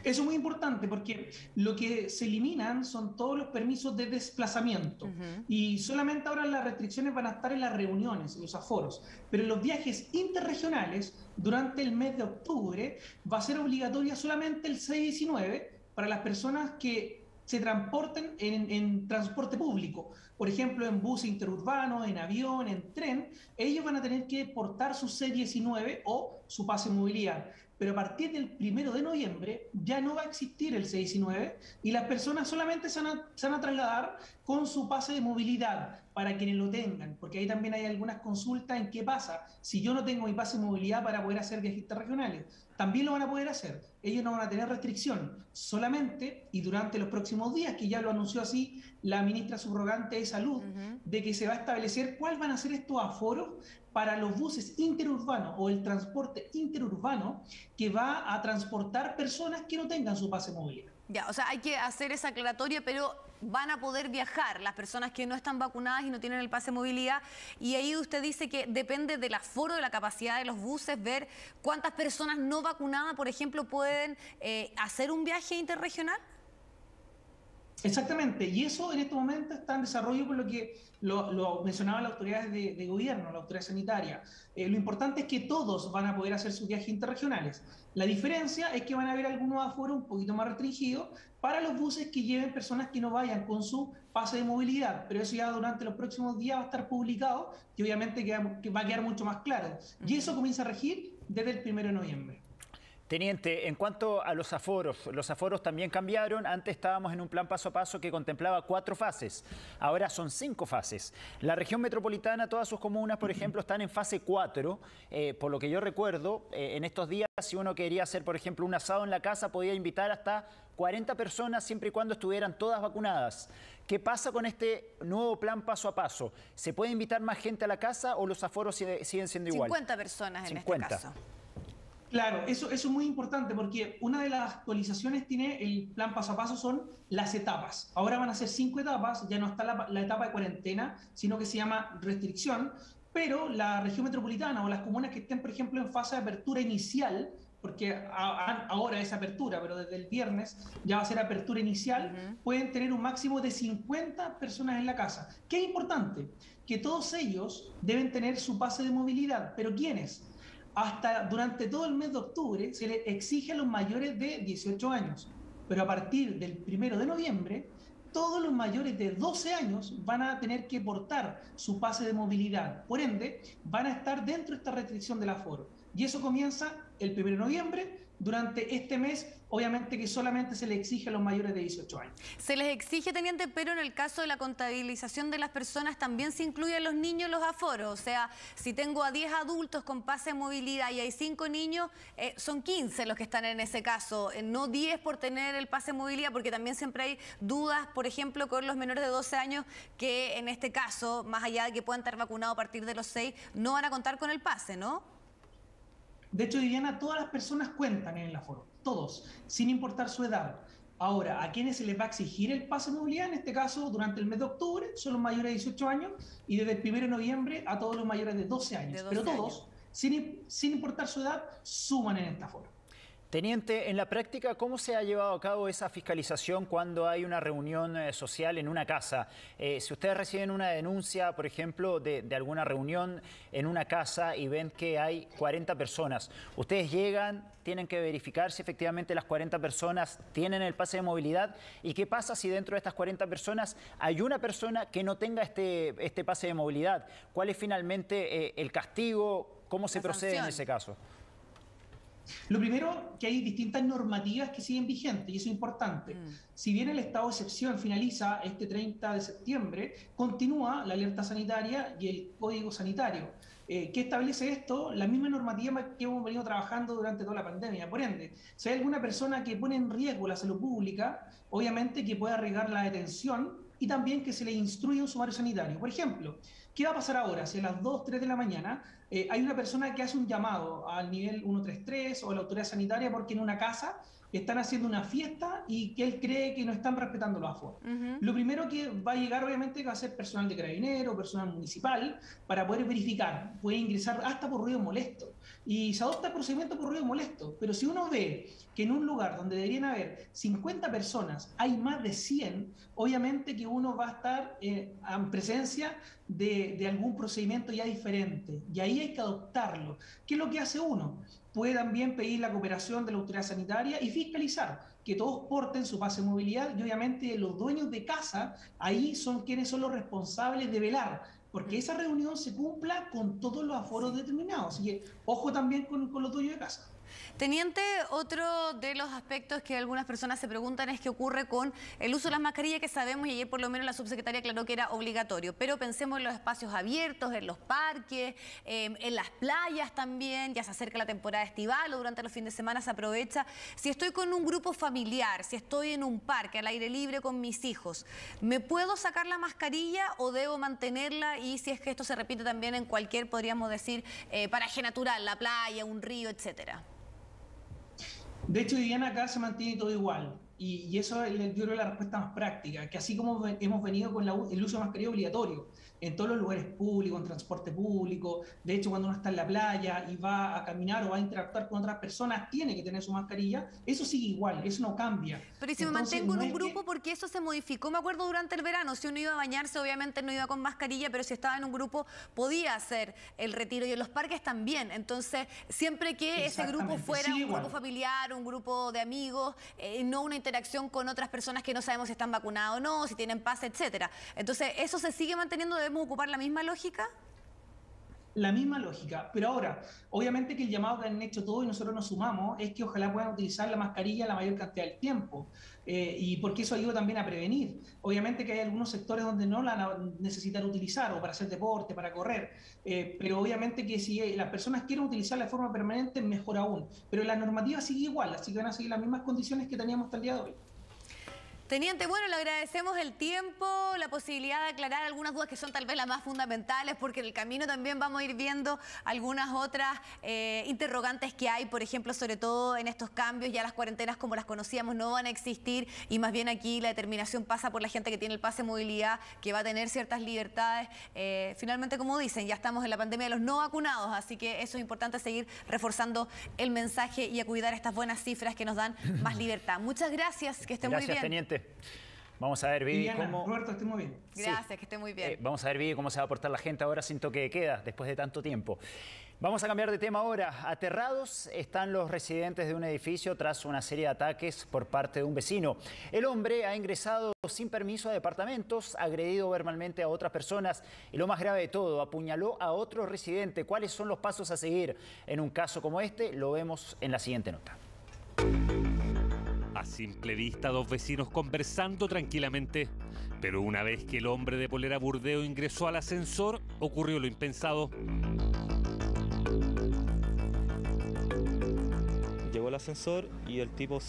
Speaker 18: Eso es muy importante porque lo que se eliminan son todos los permisos de desplazamiento y solamente ahora las restricciones van a estar en las reuniones, en los aforos, pero en los viajes interregionales durante el mes de octubre va a ser obligatoria solamente el 6-19 para las personas que se transporten en transporte público, por ejemplo en bus interurbano, en avión, en tren. Ellos van a tener que portar su C-19 o su pase de movilidad. Pero a partir del 1 de noviembre ya no va a existir el 6-19 y las personas solamente se van a trasladar con su pase de movilidad para quienes lo tengan, porque ahí también hay algunas consultas en qué pasa si yo no tengo mi pase de movilidad para poder hacer viajes interregionales. También lo van a poder hacer, ellos no van a tener restricción, solamente y durante los próximos días, que ya lo anunció así la ministra subrogante de Salud, de que se va a establecer cuáles van a ser estos aforos para los buses interurbanos o el transporte interurbano que va a transportar personas que no tengan su pase de movilidad.
Speaker 2: Ya, o sea, hay que hacer esa aclaratoria, pero van a poder viajar las personas que no están vacunadas y no tienen el pase de movilidad. Y ahí usted dice que depende del aforo, de la capacidad de los buses, ver cuántas personas no vacunadas, por ejemplo, pueden hacer un viaje interregional.
Speaker 18: Exactamente, y eso en este momento está en desarrollo por lo que lo mencionaban las autoridades de gobierno, la autoridad sanitaria. Lo importante es que todos van a poder hacer sus viajes interregionales. La diferencia es que van a haber algunos aforos un poquito más restringidos para los buses que lleven personas que no vayan con su pase de movilidad, pero eso ya durante los próximos días va a estar publicado y obviamente que va a quedar mucho más claro. Y eso comienza a regir desde el 1 de noviembre.
Speaker 3: Teniente, en cuanto a los aforos también cambiaron. Antes estábamos en un plan paso a paso que contemplaba 4 fases. Ahora son 5 fases. La región metropolitana, todas sus comunas, por ejemplo, están en fase 4. Por lo que yo recuerdo, en estos días, si uno quería hacer, por ejemplo, un asado en la casa, podía invitar hasta 40 personas siempre y cuando estuvieran todas vacunadas. ¿Qué pasa con este nuevo plan paso a paso? ¿Se puede invitar más gente a la casa o los aforos siguen siendo igual?
Speaker 2: 50 personas en este caso.
Speaker 18: Claro, eso es muy importante porque una de las actualizaciones tiene el plan paso a paso son las etapas. Ahora van a ser 5 etapas, ya no está la etapa de cuarentena, sino que se llama restricción, pero la región metropolitana o las comunas que estén, por ejemplo, en fase de apertura inicial, porque ahora es apertura, pero desde el viernes ya va a ser apertura inicial, pueden tener un máximo de 50 personas en la casa. ¿Qué es importante? Que todos ellos deben tener su pase de movilidad, pero ¿quiénes? Durante todo el mes de octubre se les exige a los mayores de 18 años, pero a partir del 1 de noviembre todos los mayores de 12 años van a tener que portar su pase de movilidad. Por ende, van a estar dentro de esta restricción del aforo. Y eso comienza el 1 de noviembre. Durante este mes, obviamente que solamente se le exige a los mayores de 18 años.
Speaker 2: Se les exige, teniente, pero en el caso de la contabilización de las personas también se incluyen los niños los aforos. O sea, si tengo a 10 adultos con pase de movilidad y hay 5 niños, son 15 los que están en ese caso, no 10 por tener el pase de movilidad, porque también siempre hay dudas, por ejemplo, con los menores de 12 años, que en este caso, más allá de que puedan estar vacunados a partir de los 6, no van a contar con el pase, ¿no?
Speaker 18: De hecho, Viviana, todas las personas cuentan en el aforo, todos, sin importar su edad. Ahora, ¿a quiénes se les va a exigir el pase de movilidad? En este caso, durante el mes de octubre, son los mayores de 18 años y desde el 1 de noviembre a todos los mayores de 12 años. Pero todos, sin importar su edad, suman en este aforo.
Speaker 3: Teniente, en la práctica, ¿cómo se ha llevado a cabo esa fiscalización cuando hay una reunión social en una casa? Si ustedes reciben una denuncia, por ejemplo, de alguna reunión en una casa y ven que hay 40 personas, ustedes llegan, tienen que verificar si efectivamente las 40 personas tienen el pase de movilidad. ¿Y qué pasa si dentro de estas 40 personas hay una persona que no tenga este pase de movilidad? ¿Cuál es finalmente el castigo? ¿Cómo se procede en ese caso?
Speaker 18: Lo primero, que hay distintas normativas que siguen vigentes, y eso es importante. Si bien el estado de excepción finaliza este 30 de septiembre, continúa la alerta sanitaria y el código sanitario. ¿Qué establece esto? La misma normativa que hemos venido trabajando durante toda la pandemia. Por ende, si hay alguna persona que pone en riesgo la salud pública, obviamente que puede arriesgar la detención y también que se le instruya un sumario sanitario. Por ejemplo, ¿qué va a pasar ahora? Si a las 2, 3 de la mañana hay una persona que hace un llamado al nivel 133 o a la autoridad sanitaria porque en una casa están haciendo una fiesta y que él cree que no están respetando los aforos. Lo primero que va a llegar, obviamente, va a ser personal de carabinero, personal municipal, para poder verificar. Puede ingresar hasta por ruido molesto. Y se adopta el procedimiento por ruido molesto. Pero si uno ve que en un lugar donde deberían haber 50 personas hay más de 100, obviamente que uno va a estar en presencia de algún procedimiento ya diferente. Y ahí hay que adoptarlo. ¿Qué es lo que hace uno? Puede también pedir la cooperación de la autoridad sanitaria y fiscalizar que todos porten su pase de movilidad y obviamente los dueños de casa ahí son quienes son los responsables de velar porque esa reunión se cumpla con todos los aforos determinados. Así que ojo también con los dueños de casa.
Speaker 2: Teniente, otro de los aspectos que algunas personas se preguntan es qué ocurre con el uso de las mascarillas, que sabemos, y ayer por lo menos la subsecretaria aclaró que era obligatorio, pero pensemos en los espacios abiertos, en los parques, en las playas también, ya se acerca la temporada estival o durante los fines de semana se aprovecha. Si estoy con un grupo familiar, si estoy en un parque al aire libre con mis hijos, ¿me puedo sacar la mascarilla o debo mantenerla? Y si es que esto se repite también en cualquier, podríamos decir, paraje natural, la playa, un río, etcétera.
Speaker 18: De hecho, Viviana, acá se mantiene todo igual. Y eso es, yo creo, la respuesta más práctica, que así como hemos venido con el uso de mascarilla obligatorio, en todos los lugares públicos, en transporte público. De hecho, cuando uno está en la playa y va a caminar o va a interactuar con otras personas, tiene que tener su mascarilla. Eso sigue igual, eso no cambia.
Speaker 2: Pero ¿y si entonces, me mantengo en un grupo? Porque eso se modificó, me acuerdo, durante el verano. Si uno iba a bañarse, obviamente no iba con mascarilla, pero si estaba en un grupo podía hacer el retiro, y en los parques también. Entonces, siempre que ese grupo fuera un grupo familiar, un grupo de amigos, no una interacción con otras personas que no sabemos si están vacunadas o no, si tienen pase, etcétera. Entonces, ¿eso se sigue manteniendo? ¿Debemos ocupar la misma lógica?
Speaker 18: La misma lógica, pero ahora, obviamente que el llamado que han hecho todos y nosotros nos sumamos es que ojalá puedan utilizar la mascarilla la mayor cantidad del tiempo, y porque eso ayuda también a prevenir. Obviamente que hay algunos sectores donde no la van a necesitar utilizar, o para hacer deporte, para correr, pero obviamente que si las personas quieren utilizarla de forma permanente, mejor aún. Pero la normativa sigue igual, así que van a seguir las mismas condiciones que teníamos hasta el día de hoy.
Speaker 2: Teniente, bueno, le agradecemos el tiempo, la posibilidad de aclarar algunas dudas que son tal vez las más fundamentales, porque en el camino también vamos a ir viendo algunas otras interrogantes que hay, por ejemplo, sobre todo en estos cambios, ya las cuarentenas como las conocíamos no van a existir, y más bien aquí la determinación pasa por la gente que tiene el pase de movilidad, que va a tener ciertas libertades. Finalmente, como dicen, ya estamos en la pandemia de los no vacunados, así que eso es importante, seguir reforzando el mensaje y a cuidar estas buenas cifras que nos dan más libertad. Muchas gracias, que esté muy bien.
Speaker 3: Gracias, teniente. Vamos a ver, Vivi, cómo...
Speaker 18: Roberto, esté muy bien.
Speaker 2: Gracias, que esté muy bien.
Speaker 3: Vamos a ver, Vivi, cómo se va a portar la gente ahora sin toque de queda, después de tanto tiempo. Vamos a cambiar de tema ahora. Aterrados están los residentes de un edificio tras una serie de ataques por parte de un vecino. El hombre ha ingresado sin permiso a departamentos, agredido verbalmente a otras personas y, lo más grave de todo, apuñaló a otro residente. ¿Cuáles son los pasos a seguir en un caso como este? Lo vemos en la siguiente nota.
Speaker 19: A simple vista, dos vecinos conversando tranquilamente. Pero una vez que el hombre de polera burdeo ingresó al ascensor, ocurrió lo impensado.
Speaker 20: Llegó el ascensor y el tipo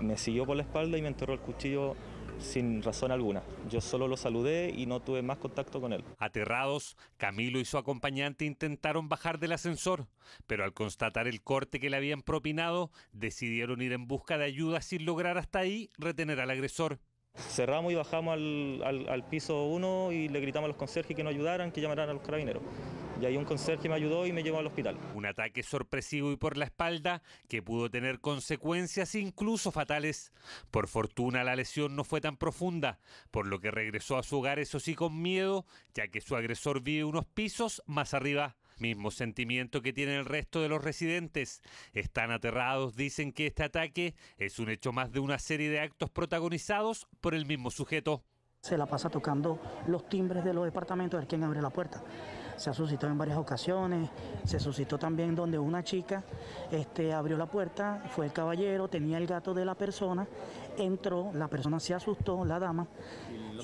Speaker 20: me siguió por la espalda y me enterró el cuchillo sin razón alguna. Yo solo lo saludé y no tuve más contacto con él.
Speaker 19: Aterrados, Camilo y su acompañante intentaron bajar del ascensor, pero al constatar el corte que le habían propinado, decidieron ir en busca de ayuda sin lograr hasta ahí retener al agresor.
Speaker 20: Cerramos y bajamos al piso 1 y le gritamos a los conserjes que nos ayudaran, que llamaran a los carabineros. Y ahí un conserje me ayudó y me llevó al hospital.
Speaker 19: Un ataque sorpresivo y por la espalda que pudo tener consecuencias incluso fatales. Por fortuna la lesión no fue tan profunda, por lo que regresó a su hogar, eso sí, con miedo, ya que su agresor vive unos pisos más arriba. Mismo sentimiento que tienen el resto de los residentes. Están aterrados, dicen que este ataque es un hecho más de una serie de actos protagonizados por el mismo sujeto.
Speaker 21: Se la pasa tocando los timbres de los departamentos a ver quién abre la puerta. Se ha suscitado en varias ocasiones, se suscitó también donde una chica abrió la puerta, fue el caballero, tenía el gato de la persona, entró, la persona se asustó, la dama,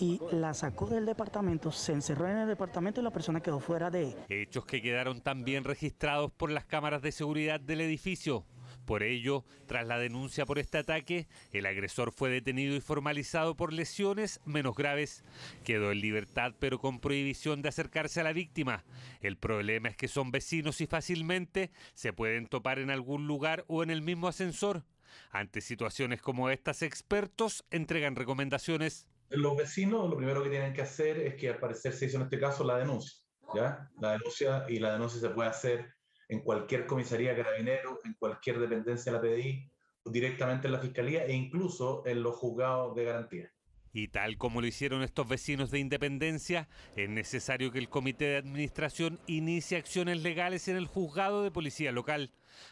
Speaker 21: y la sacó del departamento, se encerró en el departamento y la persona quedó fuera de...
Speaker 19: Hechos que quedaron también registrados por las cámaras de seguridad del edificio. Por ello, tras la denuncia por este ataque, el agresor fue detenido y formalizado por lesiones menos graves. Quedó en libertad, pero con prohibición de acercarse a la víctima. El problema es que son vecinos y fácilmente se pueden topar en algún lugar o en el mismo ascensor. Ante situaciones como estas, expertos entregan recomendaciones.
Speaker 22: Los vecinos lo primero que tienen que hacer es que, al parecer se hizo en este caso, la denuncia, ¿ya? La denuncia se puede hacer en cualquier comisaría de Carabineros, en cualquier dependencia de la PDI, directamente en la Fiscalía e incluso en los juzgados de garantía.
Speaker 19: Y tal como lo hicieron estos vecinos de Independencia, es necesario que el Comité de Administración inicie acciones legales en el juzgado de policía local,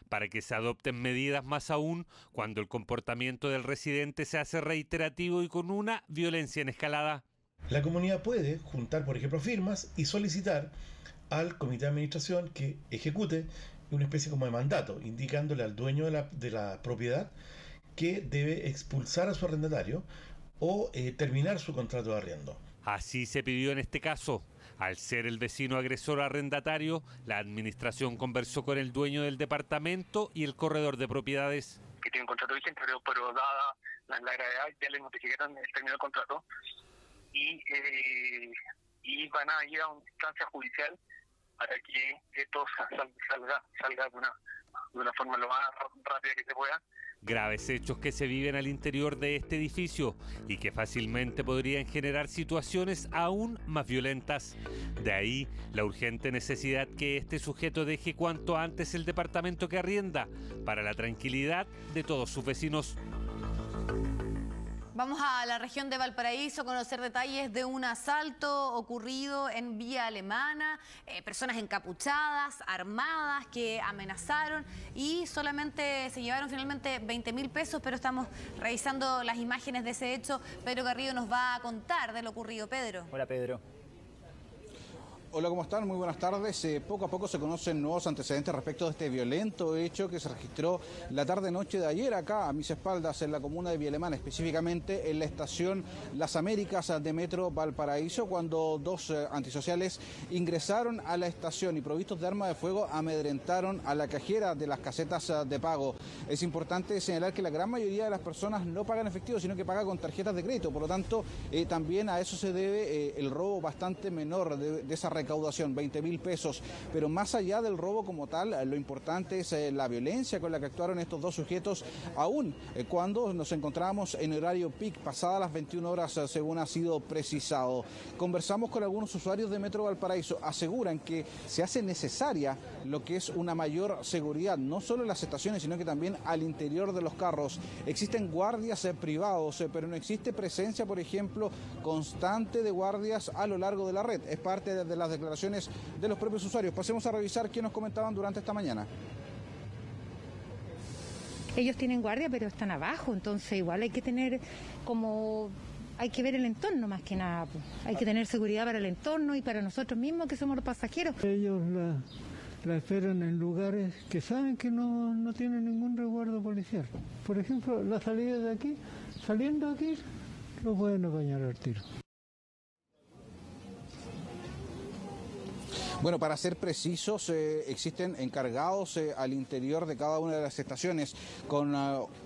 Speaker 19: para que se adopten medidas, más aún cuando el comportamiento del residente se hace reiterativo y con una violencia en escalada.
Speaker 23: La comunidad puede juntar, por ejemplo, firmas y solicitar al comité de administración que ejecute una especie como de mandato, indicándole al dueño de la propiedad que debe expulsar a su arrendatario o terminar su contrato de arriendo.
Speaker 19: Así se pidió en este caso. Al ser el vecino agresor arrendatario, la administración conversó con el dueño del departamento y el corredor de propiedades.
Speaker 24: Que tiene un contrato vigente, pero dada la gravedad, ya le notificaron el término del contrato y van a ir a una instancia judicial para que esto salga de una forma lo más rápida que se pueda,
Speaker 19: Graves hechos que se viven al interior de este edificio y que fácilmente podrían generar situaciones aún más violentas. De ahí la urgente necesidad que este sujeto deje cuanto antes el departamento que arrienda para la tranquilidad de todos sus vecinos.
Speaker 2: Vamos a la región de Valparaíso a conocer detalles de un asalto ocurrido en Vía Alemana, personas encapuchadas, armadas, que amenazaron y solamente se llevaron finalmente 20.000 pesos, pero estamos revisando las imágenes de ese hecho. Pedro Garrido nos va a contar de lo ocurrido. Pedro.
Speaker 3: Hola, Pedro.
Speaker 1: Hola, ¿cómo están? Muy buenas tardes. Poco a poco se conocen nuevos antecedentes respecto de este violento hecho que se registró la tarde-noche de ayer acá a mis espaldas en la comuna de Vía Alemana, específicamente en la estación Las Américas de Metro Valparaíso, cuando dos antisociales ingresaron a la estación y provistos de arma de fuego amedrentaron a la cajera de las casetas de pago. Es importante señalar que la gran mayoría de las personas no pagan efectivo, sino que paga con tarjetas de crédito. Por lo tanto, también a eso se debe el robo bastante menor de esa recaudación, 20.000 pesos. Pero más allá del robo como tal, lo importante es la violencia con la que actuaron estos dos sujetos, aún cuando nos encontramos en horario peak, pasadas las 21 horas, según ha sido precisado. Conversamos con algunos usuarios de Metro Valparaíso, aseguran que se hace necesaria lo que es una mayor seguridad, no solo en las estaciones, sino que también al interior de los carros. Existen guardias privados, pero no existe presencia, por ejemplo, constante de guardias a lo largo de la red. Es parte de las declaraciones de los propios usuarios. Pasemos a revisar qué nos comentaban durante esta mañana.
Speaker 5: Ellos tienen guardia, pero están abajo, entonces igual hay que tener hay que ver el entorno más que nada. Hay que tener seguridad para el entorno y para nosotros mismos que somos los pasajeros.
Speaker 6: Ellos la esperan en lugares que saben que no tienen ningún resguardo policial. Por ejemplo, la salida de aquí, saliendo aquí, lo pueden apañar al tiro.
Speaker 1: Bueno, para ser precisos, existen encargados al interior de cada una de las estaciones con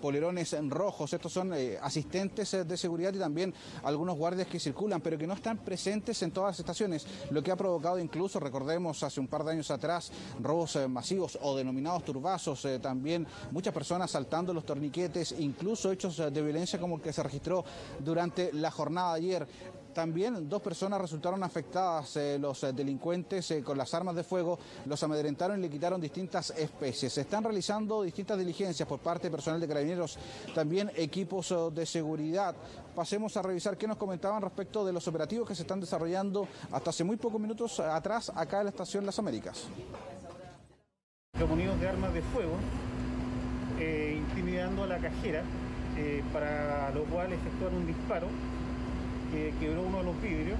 Speaker 1: polerones rojos. Estos son asistentes de seguridad y también algunos guardias que circulan, pero que no están presentes en todas las estaciones, lo que ha provocado incluso, recordemos, hace un par de años atrás, robos masivos o denominados turbazos, también muchas personas saltando los torniquetes, incluso hechos de violencia como el que se registró durante la jornada de ayer. También dos personas resultaron afectadas, los delincuentes con las armas de fuego los amedrentaron y le quitaron distintas especies. Se están realizando distintas diligencias por parte de personal de Carabineros, también equipos de seguridad. Pasemos a revisar qué nos comentaban respecto de los operativos que se están desarrollando hasta hace muy pocos minutos atrás acá en la estación Las Américas.
Speaker 7: Munidos de armas de fuego, intimidando a la cajera, para lo cual efectuaron un disparo. Quebró uno de los vidrios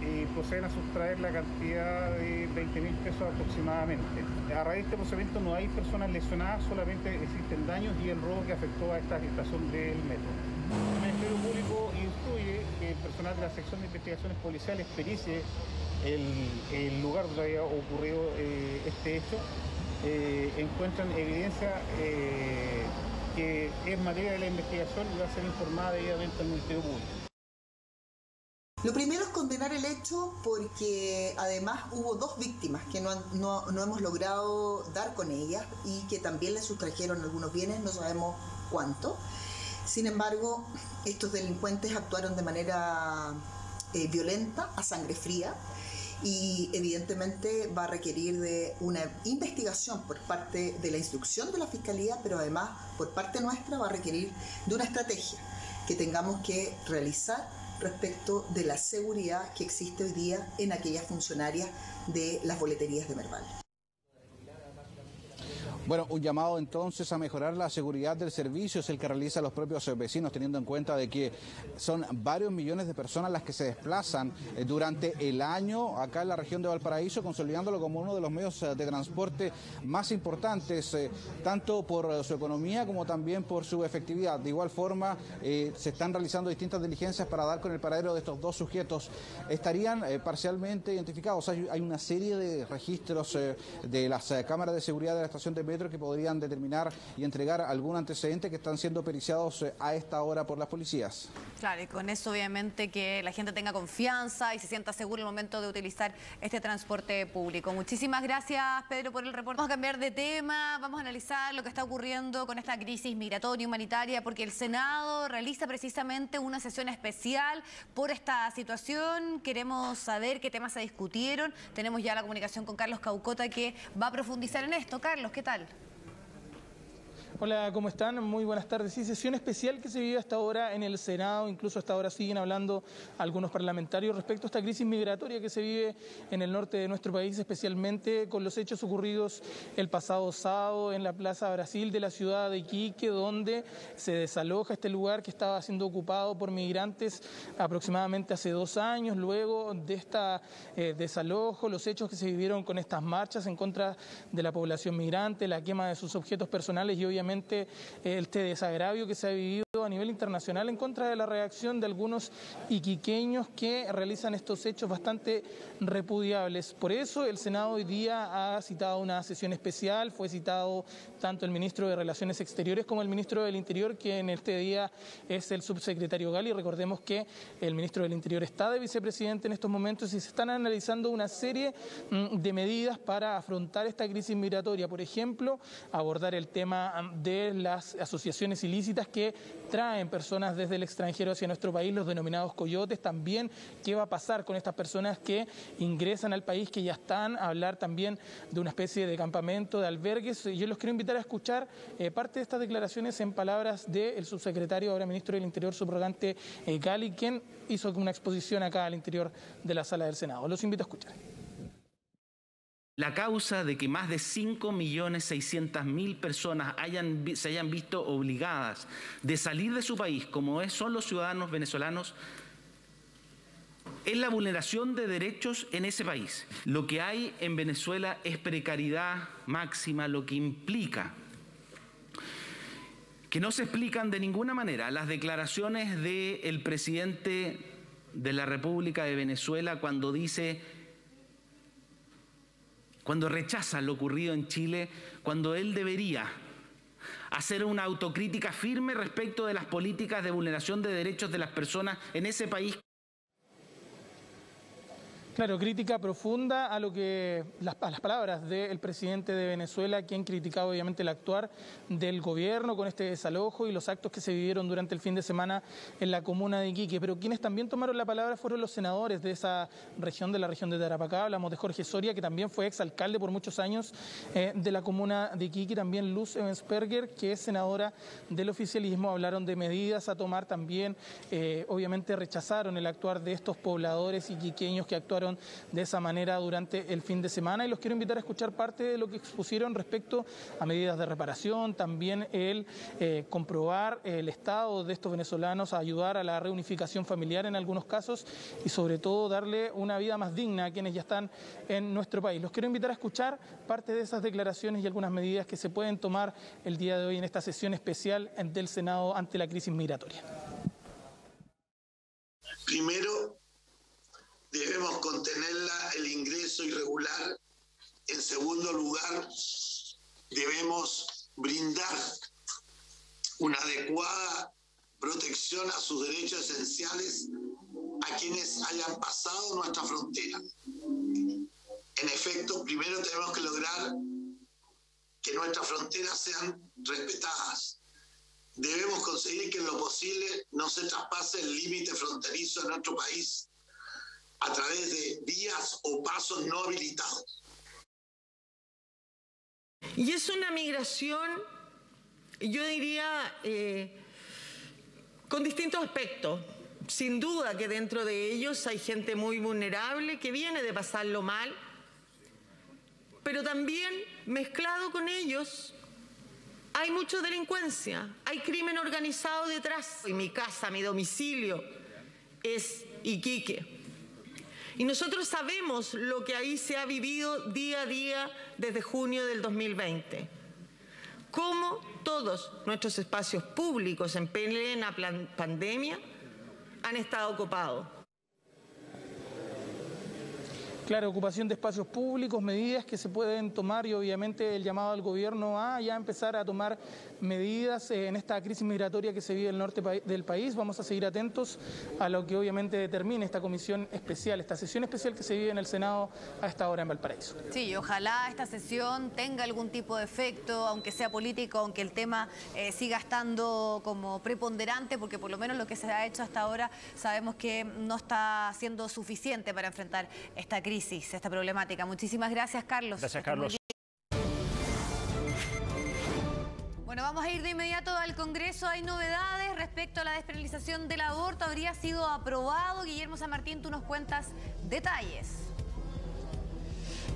Speaker 7: y proceden a sustraer la cantidad de 20.000 pesos aproximadamente. A raíz de este procedimiento no hay personas lesionadas, solamente existen daños y el robo que afectó a esta estación del metro. El Ministerio Público instruye que el personal de la sección de investigaciones policiales pericie el lugar donde había ocurrido este hecho. Encuentran evidencia que es materia de la investigación y va a ser informada debidamente al Ministerio Público.
Speaker 25: Lo primero es condenar el hecho porque además hubo dos víctimas que no hemos logrado dar con ellas y que también le sustrajeron algunos bienes, no sabemos cuánto. Sin embargo, estos delincuentes actuaron de manera violenta, a sangre fría, y evidentemente va a requerir de una investigación por parte de la instrucción de la Fiscalía, pero además por parte nuestra va a requerir de una estrategia que tengamos que realizar respecto de la seguridad que existe hoy día en aquellas funcionarias de las boleterías de Merval.
Speaker 1: Bueno, un llamado entonces a mejorar la seguridad del servicio es el que realizan los propios vecinos, teniendo en cuenta de que son varios millones de personas las que se desplazan durante el año acá en la región de Valparaíso, consolidándolo como uno de los medios de transporte más importantes, tanto por su economía como también por su efectividad. De igual forma, se están realizando distintas diligencias para dar con el paradero de estos dos sujetos. Estarían parcialmente identificados. Hay una serie de registros de las cámaras de seguridad de la estación de metro parámetros que podrían determinar y entregar algún antecedente que están siendo periciados a esta hora por las policías.
Speaker 2: Claro, y con eso obviamente que la gente tenga confianza y se sienta seguro en el momento de utilizar este transporte público. Muchísimas gracias, Pedro, por el reporte. Vamos a cambiar de tema, vamos a analizar lo que está ocurriendo con esta crisis migratoria humanitaria, porque el Senado realiza precisamente una sesión especial por esta situación. Queremos saber qué temas se discutieron. Tenemos ya la comunicación con Carlos Caucota, que va a profundizar en esto. Carlos, ¿qué tal?
Speaker 8: Hola, ¿cómo están? Muy buenas tardes. Sí, sesión especial que se vive hasta ahora en el Senado, incluso hasta ahora siguen hablando algunos parlamentarios respecto a esta crisis migratoria que se vive en el norte de nuestro país, especialmente con los hechos ocurridos el pasado sábado en la Plaza Brasil de la ciudad de Iquique, donde se desaloja este lugar que estaba siendo ocupado por migrantes aproximadamente hace 2 años. Luego de esta desalojo, los hechos que se vivieron con estas marchas en contra de la población migrante, la quema de sus objetos personales y obviamente este desagravio que se ha vivido a nivel internacional en contra de la reacción de algunos iquiqueños que realizan estos hechos bastante repudiables. Por eso el Senado hoy día ha citado una sesión especial. Fue citado tanto el ministro de Relaciones Exteriores como el ministro del Interior, que en este día es el subsecretario Gali. Recordemos que el ministro del Interior está de vicepresidente en estos momentos y se están analizando una serie de medidas para afrontar esta crisis migratoria. Por ejemplo, abordar el tema de las asociaciones ilícitas que traen personas desde el extranjero hacia nuestro país, los denominados coyotes. También qué va a pasar con estas personas que ingresan al país, que ya están, a hablar también de una especie de campamento, de albergues. Yo los quiero invitar a escuchar parte de estas declaraciones en palabras del subsecretario, ahora ministro del Interior subrogante Gali, quien hizo una exposición acá al interior de la sala del Senado. Los invito a escuchar.
Speaker 9: La causa de que más de 5.600.000 personas se hayan visto obligadas de salir de su país, como son los ciudadanos venezolanos, es la vulneración de derechos en ese país. Lo que hay en Venezuela es precariedad máxima, lo que implica que no se explican de ninguna manera las declaraciones del presidente de la República de Venezuela cuando rechaza lo ocurrido en Chile, cuando él debería hacer una autocrítica firme respecto de las políticas de vulneración de derechos de las personas en ese país.
Speaker 8: Claro, crítica profunda a las palabras del presidente de Venezuela, quien criticaba obviamente el actuar del gobierno con este desalojo y los actos que se vivieron durante el fin de semana en la comuna de Iquique. Pero quienes también tomaron la palabra fueron los senadores de esa región, de la región de Tarapacá. Hablamos de Jorge Soria, que también fue exalcalde por muchos años de la comuna de Iquique. También Luz Ebensperger, que es senadora del oficialismo. Hablaron de medidas a tomar también. Obviamente rechazaron el actuar de estos pobladores iquiqueños que actuaron de esa manera durante el fin de semana, y los quiero invitar a escuchar parte de lo que expusieron respecto a medidas de reparación, también el comprobar el estado de estos venezolanos, ayudar a la reunificación familiar en algunos casos y sobre todo darle una vida más digna a quienes ya están en nuestro país. Los quiero invitar a escuchar parte de esas declaraciones y algunas medidas que se pueden tomar el día de hoy en esta sesión especial del Senado ante la crisis migratoria.
Speaker 10: Primero, debemos contener el ingreso irregular. En segundo lugar, debemos brindar una adecuada protección a sus derechos esenciales a quienes hayan pasado nuestra frontera. En efecto, primero tenemos que lograr que nuestras fronteras sean respetadas. Debemos conseguir que en lo posible no se traspase el límite fronterizo de nuestro país a través de vías o pasos no habilitados.
Speaker 11: Y es una migración, yo diría, con distintos aspectos. Sin duda que dentro de ellos hay gente muy vulnerable que viene de pasarlo mal, pero también mezclado con ellos hay mucha delincuencia, hay crimen organizado detrás. Y mi casa, mi domicilio es Iquique. Y nosotros sabemos lo que ahí se ha vivido día a día desde junio del 2020. Cómo todos nuestros espacios públicos en plena pandemia han estado ocupados.
Speaker 8: Claro, ocupación de espacios públicos, medidas que se pueden tomar y obviamente el llamado al gobierno a ya empezar a tomar medidas en esta crisis migratoria que se vive en el norte del país. Vamos a seguir atentos a lo que obviamente determine esta comisión especial, esta sesión especial que se vive en el Senado a esta hora en Valparaíso.
Speaker 2: Sí, ojalá esta sesión tenga algún tipo de efecto, aunque sea político, aunque el tema siga estando como preponderante, porque por lo menos lo que se ha hecho hasta ahora sabemos que no está siendo suficiente para enfrentar esta crisis, esta problemática. Muchísimas gracias, Carlos.
Speaker 3: Gracias, Carlos.
Speaker 2: Bueno, vamos a ir de inmediato al Congreso. Hay novedades respecto a la despenalización del aborto. Habría sido aprobado. Guillermo San Martín, tú nos cuentas detalles.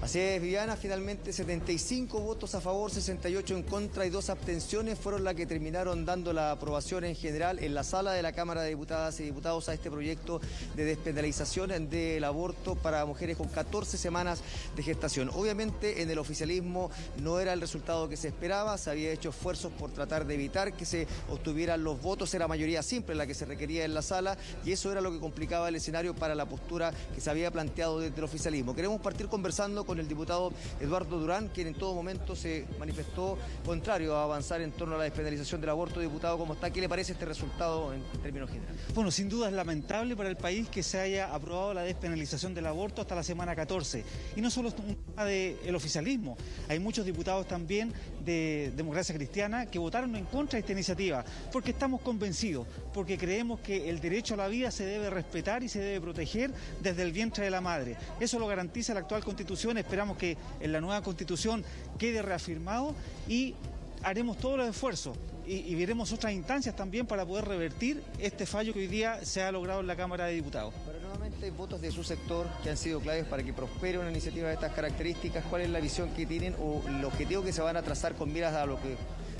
Speaker 4: Así es, Viviana, finalmente 75 votos a favor, 68 en contra y 2 abstenciones fueron las que terminaron dando la aprobación en general en la sala de la Cámara de Diputadas y Diputados a este proyecto de despenalización del aborto para mujeres con 14 semanas de gestación. Obviamente en el oficialismo no era el resultado que se esperaba, se había hecho esfuerzos por tratar de evitar que se obtuvieran los votos, era mayoría simple la que se requería en la sala y eso era lo que complicaba el escenario para la postura que se había planteado desde el oficialismo. Queremos partir conversando con el diputado Eduardo Durán, quien en todo momento se manifestó contrario a avanzar en torno a la despenalización del aborto. Diputado, ¿cómo está? ¿Qué le parece este resultado en términos generales?
Speaker 12: Bueno, sin duda es lamentable para el país que se haya aprobado la despenalización del aborto hasta la semana 14. Y no solo es un tema del oficialismo, hay muchos diputados también de Democracia Cristiana que votaron en contra de esta iniciativa, porque estamos convencidos, porque creemos que el derecho a la vida se debe respetar y se debe proteger desde el vientre de la madre. Eso lo garantiza la actual Constitución. Esperamos que en la nueva Constitución quede reafirmado y haremos todos los esfuerzos y veremos otras instancias también para poder revertir este fallo que hoy día se ha logrado en la Cámara de Diputados.
Speaker 4: Pero nuevamente hay votos de su sector que han sido claves para que prospere una iniciativa de estas características. ¿Cuál es la visión que tienen o el objetivo que se van a trazar con miras a lo que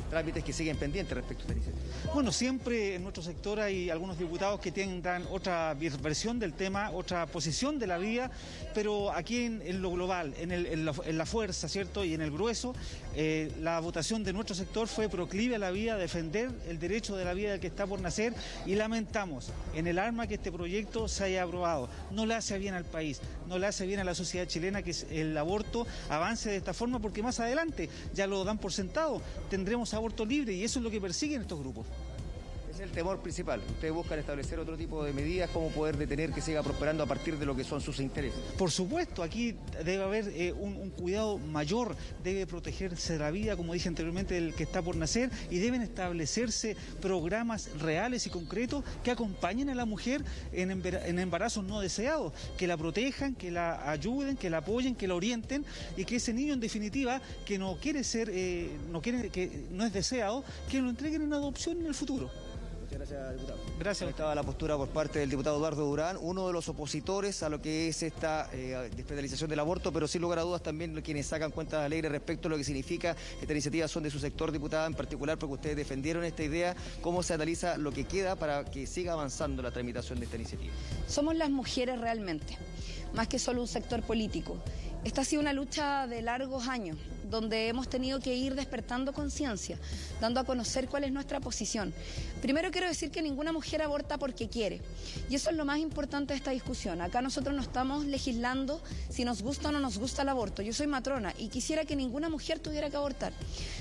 Speaker 4: trámites que siguen pendientes respecto a esta iniciativa?
Speaker 12: Bueno, siempre en nuestro sector hay algunos diputados que tengan otra versión del tema, otra posición de la vida, pero aquí en lo global, en la fuerza, ¿cierto? Y en el grueso, la votación de nuestro sector fue proclive a la vida, defender el derecho de la vida del que está por nacer, y lamentamos en el alma que este proyecto se haya aprobado. No le hace bien al país, no le hace bien a la sociedad chilena que el aborto avance de esta forma, porque más adelante, ya lo dan por sentado, tendremos aborto libre y eso es lo que persiguen estos grupos.
Speaker 4: Es el temor principal. Ustedes buscan establecer otro tipo de medidas, cómo poder detener que siga prosperando a partir de lo que son sus intereses.
Speaker 12: Por supuesto, aquí debe haber un cuidado mayor, debe protegerse la vida, como dije anteriormente, del que está por nacer, y deben establecerse programas reales y concretos que acompañen a la mujer en embarazos no deseados, que la protejan, que la ayuden, que la apoyen, que la orienten, y que ese niño en definitiva que no quiere ser, que no es deseado, que lo entreguen en adopción en el futuro.
Speaker 4: Gracias, diputado.
Speaker 12: Gracias.
Speaker 4: Estaba la postura por parte del diputado Eduardo Durán, uno de los opositores a lo que es esta despenalización del aborto, pero sin lugar a dudas también quienes sacan cuentas alegres respecto a lo que significa esta iniciativa son de su sector, diputada, en particular porque ustedes defendieron esta idea. ¿Cómo se analiza lo que queda para que siga avanzando la tramitación de esta iniciativa?
Speaker 14: Somos las mujeres realmente, más que solo un sector político. Esta ha sido una lucha de largos años, donde hemos tenido que ir despertando conciencia, dando a conocer cuál es nuestra posición. Primero quiero decir que ninguna mujer aborta porque quiere, y eso es lo más importante de esta discusión. Acá nosotros no estamos legislando si nos gusta o no nos gusta el aborto. Yo soy matrona y quisiera que ninguna mujer tuviera que abortar.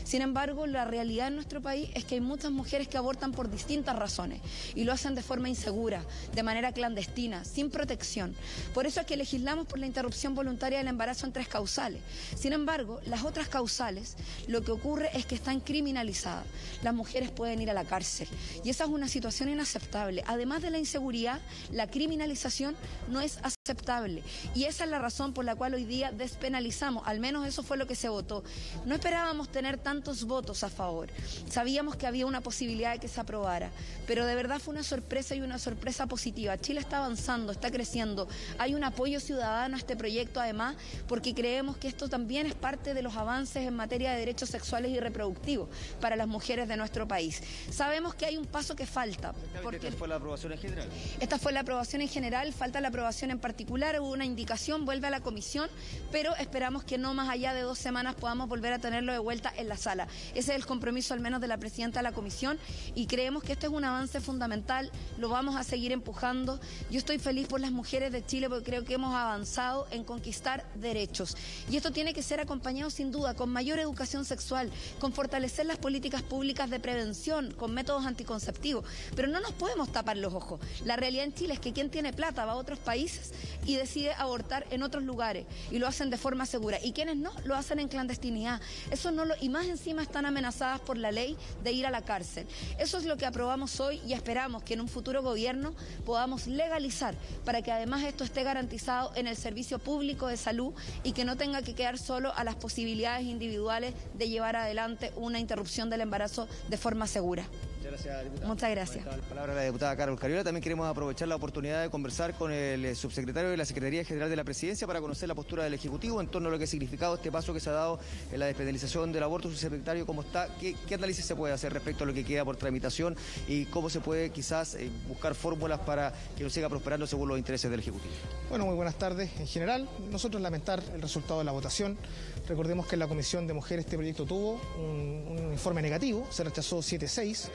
Speaker 14: Sin embargo, la realidad en nuestro país es que hay muchas mujeres que abortan por distintas razones, y lo hacen de forma insegura, de manera clandestina, sin protección. Por eso es que legislamos por la interrupción voluntaria del embarazo en 3 causales. Sin embargo, las otras causales, lo que ocurre es que están criminalizadas. Las mujeres pueden ir a la cárcel y esa es una situación inaceptable. Además de la inseguridad, la criminalización no es aceptable y esa es la razón por la cual hoy día despenalizamos, al menos eso fue lo que se votó. No esperábamos tener tantos votos a favor, sabíamos que había una posibilidad de que se aprobara, pero de verdad fue una sorpresa y una sorpresa positiva. Chile está avanzando, está creciendo, hay un apoyo ciudadano a este proyecto, además porque creemos que esto también es parte de los avances en materia de derechos sexuales y reproductivos para las mujeres de nuestro país. Sabemos que hay un paso que falta.
Speaker 4: Porque esta fue la aprobación en general.
Speaker 14: Esta fue la aprobación en general, falta la aprobación en particular particular hubo una indicación, vuelve a la comisión, pero esperamos que no más allá de 2 semanas podamos volver a tenerlo de vuelta en la sala. Ese es el compromiso al menos de la presidenta de la comisión y creemos que este es un avance fundamental, lo vamos a seguir empujando. Yo estoy feliz por las mujeres de Chile porque creo que hemos avanzado en conquistar derechos y esto tiene que ser acompañado sin duda con mayor educación sexual, con fortalecer las políticas públicas de prevención, con métodos anticonceptivos, pero no nos podemos tapar los ojos. La realidad en Chile es que quien tiene plata va a otros países y decide abortar en otros lugares y lo hacen de forma segura y quienes no, lo hacen en clandestinidad. Eso no lo, y más encima están amenazadas por la ley de ir a la cárcel. Eso es lo que aprobamos hoy y esperamos que en un futuro gobierno podamos legalizar para que además esto esté garantizado en el servicio público de salud y que no tenga que quedar solo a las posibilidades individuales de llevar adelante una interrupción del embarazo de forma segura.
Speaker 4: Muchas gracias, diputada.
Speaker 14: Muchas gracias.
Speaker 4: La palabra de la diputada Carol Cariola. También queremos aprovechar la oportunidad de conversar con el subsecretario de la Secretaría General de la Presidencia para conocer la postura del Ejecutivo en torno a lo que ha significado este paso que se ha dado en la despenalización del aborto. Subsecretario, ¿cómo está? ¿Qué análisis se puede hacer respecto a lo que queda por tramitación y cómo se puede quizás buscar fórmulas para que no siga prosperando según los intereses del Ejecutivo?
Speaker 13: Bueno, muy buenas tardes. En general, nosotros lamentar el resultado de la votación. Recordemos que en la Comisión de Mujeres este proyecto tuvo un informe negativo, se rechazó 7-6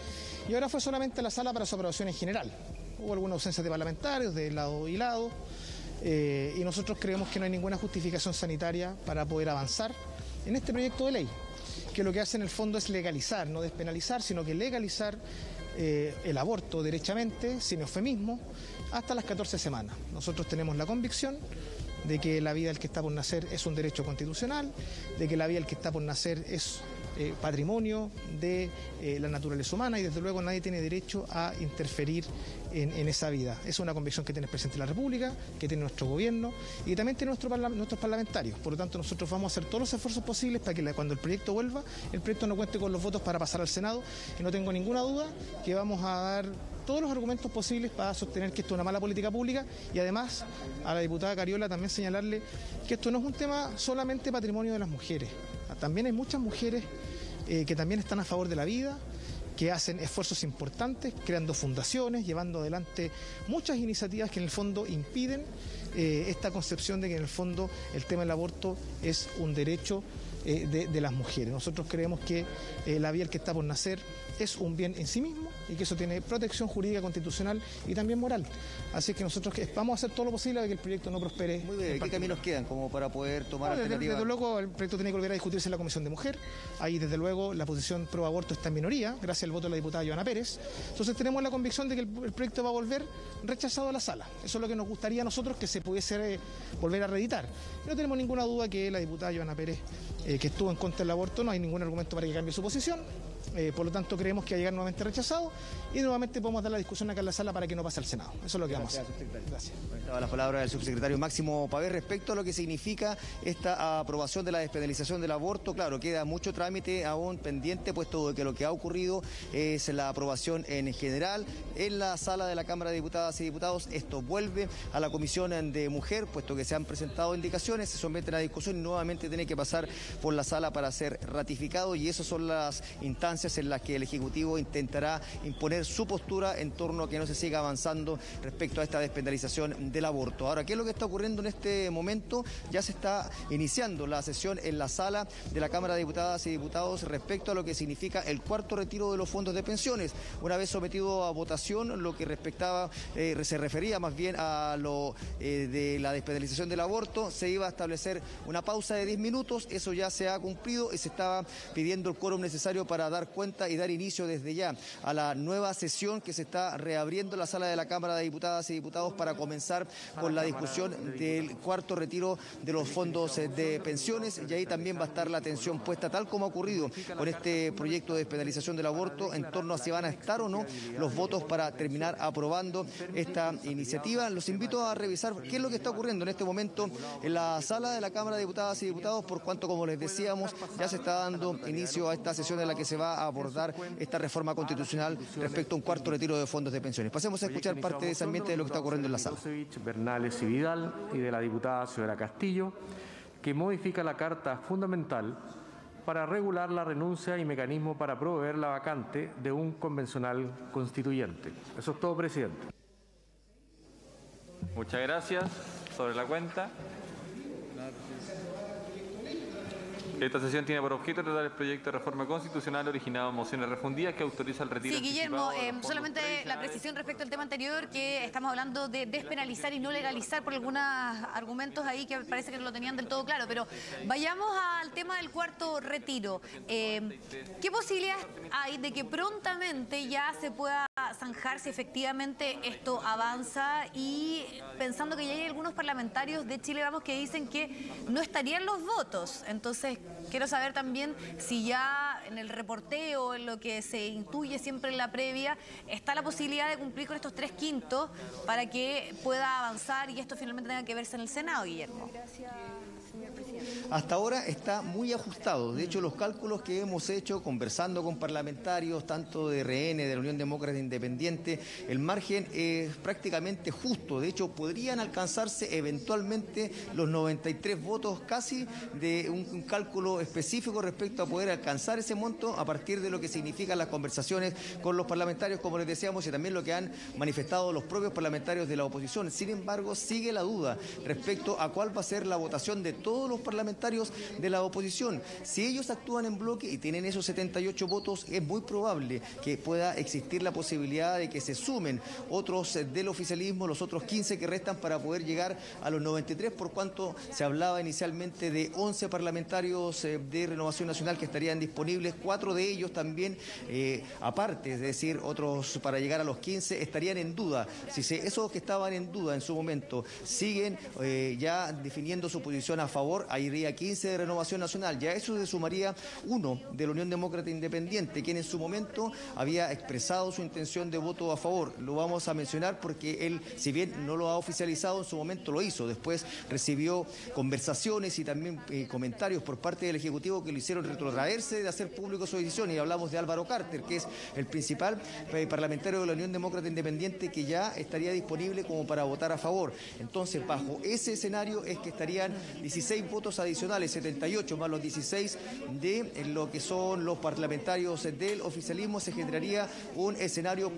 Speaker 13: y ahora fue solamente a la sala para su aprobación en general. Hubo alguna ausencia de parlamentarios de lado y lado y nosotros creemos que no hay ninguna justificación sanitaria para poder avanzar en este proyecto de ley, que lo que hace en el fondo es legalizar, no despenalizar, sino que legalizar el aborto derechamente, sin eufemismo, hasta las 14 semanas. Nosotros tenemos la convicción de que la vida del que está por nacer es un derecho constitucional, de que la vida del que está por nacer es patrimonio de la naturaleza humana y desde luego nadie tiene derecho a interferir en esa vida. Es una convicción que tiene el presidente de la República, que tiene nuestro gobierno y que también tiene nuestros parlamentarios. Por lo tanto, nosotros vamos a hacer todos los esfuerzos posibles para que cuando el proyecto vuelva, el proyecto no cuente con los votos para pasar al Senado y no tengo ninguna duda que vamos a dar todos los argumentos posibles para sostener que esto es una mala política pública y además a la diputada Cariola también señalarle que esto no es un tema solamente patrimonio de las mujeres. También hay muchas mujeres que también están a favor de la vida, que hacen esfuerzos importantes, creando fundaciones, llevando adelante muchas iniciativas que en el fondo impiden esta concepción de que en el fondo el tema del aborto es un derecho de las mujeres. Nosotros creemos que la vida del que está por nacer es un bien en sí mismo y que eso tiene protección jurídica, constitucional y también moral. Así que nosotros vamos a hacer todo lo posible para que el proyecto no prospere.
Speaker 4: Muy bien, ¿qué caminos quedan como para poder tomar alternativas?
Speaker 13: Desde luego el proyecto tiene que volver a discutirse en la Comisión de Mujer. Ahí desde luego la posición pro aborto está en minoría, gracias al voto de la diputada Joana Pérez. Entonces tenemos la convicción de que el proyecto va a volver rechazado a la sala. Eso es lo que nos gustaría a nosotros que se pudiese volver a reeditar. No tenemos ninguna duda que la diputada Joana Pérez, que estuvo en contra del aborto, no hay ningún argumento para que cambie su posición. Por lo tanto, creemos que va a llegar nuevamente rechazado y nuevamente podemos dar la discusión acá en la sala para que no pase al Senado. Eso es lo que vamos a hacer.
Speaker 4: Gracias. Estaba la palabra del subsecretario Máximo Pavés respecto a lo que significa esta aprobación de la despenalización del aborto. Claro, queda mucho trámite aún pendiente, puesto que lo que ha ocurrido es la aprobación en general en la sala de la Cámara de Diputadas y Diputados. Esto vuelve a la Comisión de Mujer, puesto que se han presentado indicaciones, se someten a discusión y nuevamente tiene que pasar por la sala para ser ratificado y esas son las instancias en las que el Ejecutivo intentará imponer su postura en torno a que no se siga avanzando respecto a esta despenalización del aborto. Ahora, ¿qué es lo que está ocurriendo en este momento? Ya se está iniciando la sesión en la sala de la Cámara de Diputadas y Diputados respecto a lo que significa el cuarto retiro de los fondos de pensiones. Una vez sometido a votación, lo que se refería más bien a lo de la despenalización del aborto, se iba a establecer una pausa de 10 minutos, eso ya se ha cumplido y se estaba pidiendo el quórum necesario para dar cuenta y dar inicio desde ya a la nueva sesión que se está reabriendo en la sala de la Cámara de Diputadas y Diputados para comenzar con la discusión del cuarto retiro de los fondos de pensiones y ahí también va a estar la atención puesta, tal como ha ocurrido con este proyecto de despenalización del aborto, en torno a si van a estar o no los votos para terminar aprobando esta iniciativa. Los invito a revisar qué es lo que está ocurriendo en este momento en la sala de la Cámara de Diputadas y Diputados, por cuanto, como les decíamos, ya se está dando inicio a esta sesión en la que se va a abordar esta reforma constitucional respecto a un cuarto retiro de fondos de pensiones. Pasemos a escuchar parte de ese ambiente de lo que está ocurriendo en la sala.
Speaker 15: Bernales y Vidal y de la diputada señora Castillo, que modifica la Carta Fundamental para regular la renuncia y mecanismo para proveer la vacante de un convencional constituyente. Eso es todo, presidente.
Speaker 16: Muchas gracias. sobre la cuenta. Esta sesión tiene por objeto tratar el proyecto de reforma constitucional originado en mociones refundidas que autoriza el retiro.
Speaker 2: Sí, Guillermo, solamente la precisión respecto al tema anterior, que estamos hablando de despenalizar y no legalizar por algunos argumentos ahí que parece que no lo tenían del todo claro, pero vayamos al tema del cuarto retiro. ¿Qué posibilidades hay de que prontamente ya se pueda zanjar si efectivamente esto avanza? Y pensando que ya hay algunos parlamentarios de Chile Vamos que dicen que no estarían los votos, entonces quiero saber también si ya en el reporteo, en lo que se intuye siempre en la previa, está la posibilidad de cumplir con estos 3/5 para que pueda avanzar y esto finalmente tenga que verse en el Senado, Guillermo.
Speaker 4: Hasta ahora está muy ajustado. De hecho, los cálculos que hemos hecho conversando con parlamentarios, tanto de RN, de la Unión Demócrata Independiente, el margen es prácticamente justo. De hecho, podrían alcanzarse eventualmente los 93 votos casi de un cálculo específico respecto a poder alcanzar ese monto a partir de lo que significan las conversaciones con los parlamentarios, como les decíamos, y también lo que han manifestado los propios parlamentarios de la oposición. Sin embargo, sigue la duda respecto a cuál va a ser la votación de todos los parlamentarios de la oposición. Si ellos actúan en bloque y tienen esos 78 votos, es muy probable que pueda existir la posibilidad de que se sumen otros del oficialismo, los otros 15 que restan para poder llegar a los 93, por cuanto se hablaba inicialmente de 11 parlamentarios de Renovación Nacional que estarían disponibles, 4 de ellos también aparte, es decir, otros para llegar a los 15 estarían en duda. Si esos que estaban en duda en su momento siguen ya definiendo su posición a favor, iría 15 de Renovación Nacional. Ya eso se sumaría uno de la Unión Demócrata Independiente, quien en su momento había expresado su intención de voto a favor. Lo vamos a mencionar porque él, si bien no lo ha oficializado, en su momento lo hizo. Después recibió conversaciones y también comentarios por parte del Ejecutivo que lo hicieron retrotraerse de hacer público su decisión. Y hablamos de Álvaro Carter, que es el principal parlamentario de la Unión Demócrata Independiente, que ya estaría disponible como para votar a favor. Entonces, bajo ese escenario es que estarían 16 votos adicionales, 78 más los 16 de lo que son los parlamentarios del oficialismo. Se generaría un escenario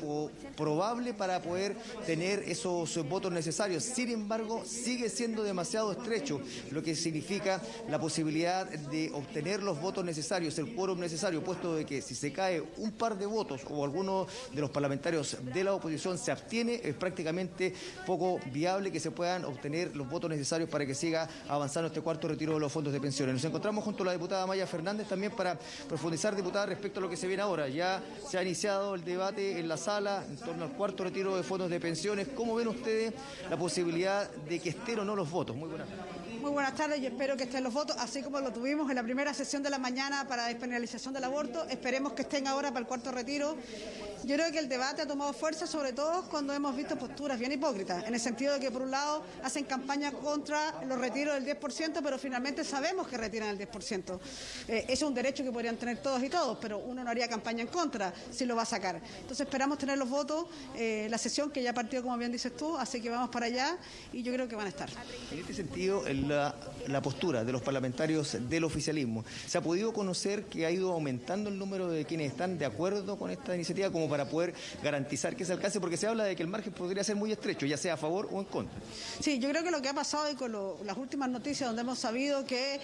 Speaker 4: probable para poder tener esos votos necesarios. Sin embargo, sigue siendo demasiado estrecho, lo que significa la posibilidad de obtener los votos necesarios, el quórum necesario, puesto de que si se cae un par de votos o alguno de los parlamentarios de la oposición se abstiene, es prácticamente poco viable que se puedan obtener los votos necesarios para que siga avanzando este cuarto retiro de los fondos de pensiones. Nos encontramos junto a la diputada Maya Fernández también para profundizar, diputada, respecto a lo que se viene ahora. Ya se ha iniciado el debate en la sala en torno al cuarto retiro de fondos de pensiones. ¿Cómo ven ustedes la posibilidad de que estén o no los votos? Muy buenas tardes.
Speaker 17: Muy buenas tardes y espero que estén los votos, así como lo tuvimos en la primera sesión de la mañana para despenalización del aborto. Esperemos que estén ahora para el cuarto retiro. Yo creo que el debate ha tomado fuerza, sobre todo cuando hemos visto posturas bien hipócritas, en el sentido de que, por un lado, hacen campaña contra los retiros del 10%, pero finalmente sabemos que retiran el 10%. Es un derecho que podrían tener todos y todos, pero uno no haría campaña en contra si lo va a sacar. Entonces esperamos tener los votos, la sesión que ya partió, como bien dices tú, así que vamos para allá y yo creo que van a estar.
Speaker 4: En este sentido, la postura de los parlamentarios del oficialismo, ¿se ha podido conocer que ha ido aumentando el número de quienes están de acuerdo con esta iniciativa como para poder garantizar que se alcance? Porque se habla de que el margen podría ser muy estrecho, ya sea a favor o en contra.
Speaker 17: Sí, yo creo que lo que ha pasado y con las últimas noticias donde hemos sabido que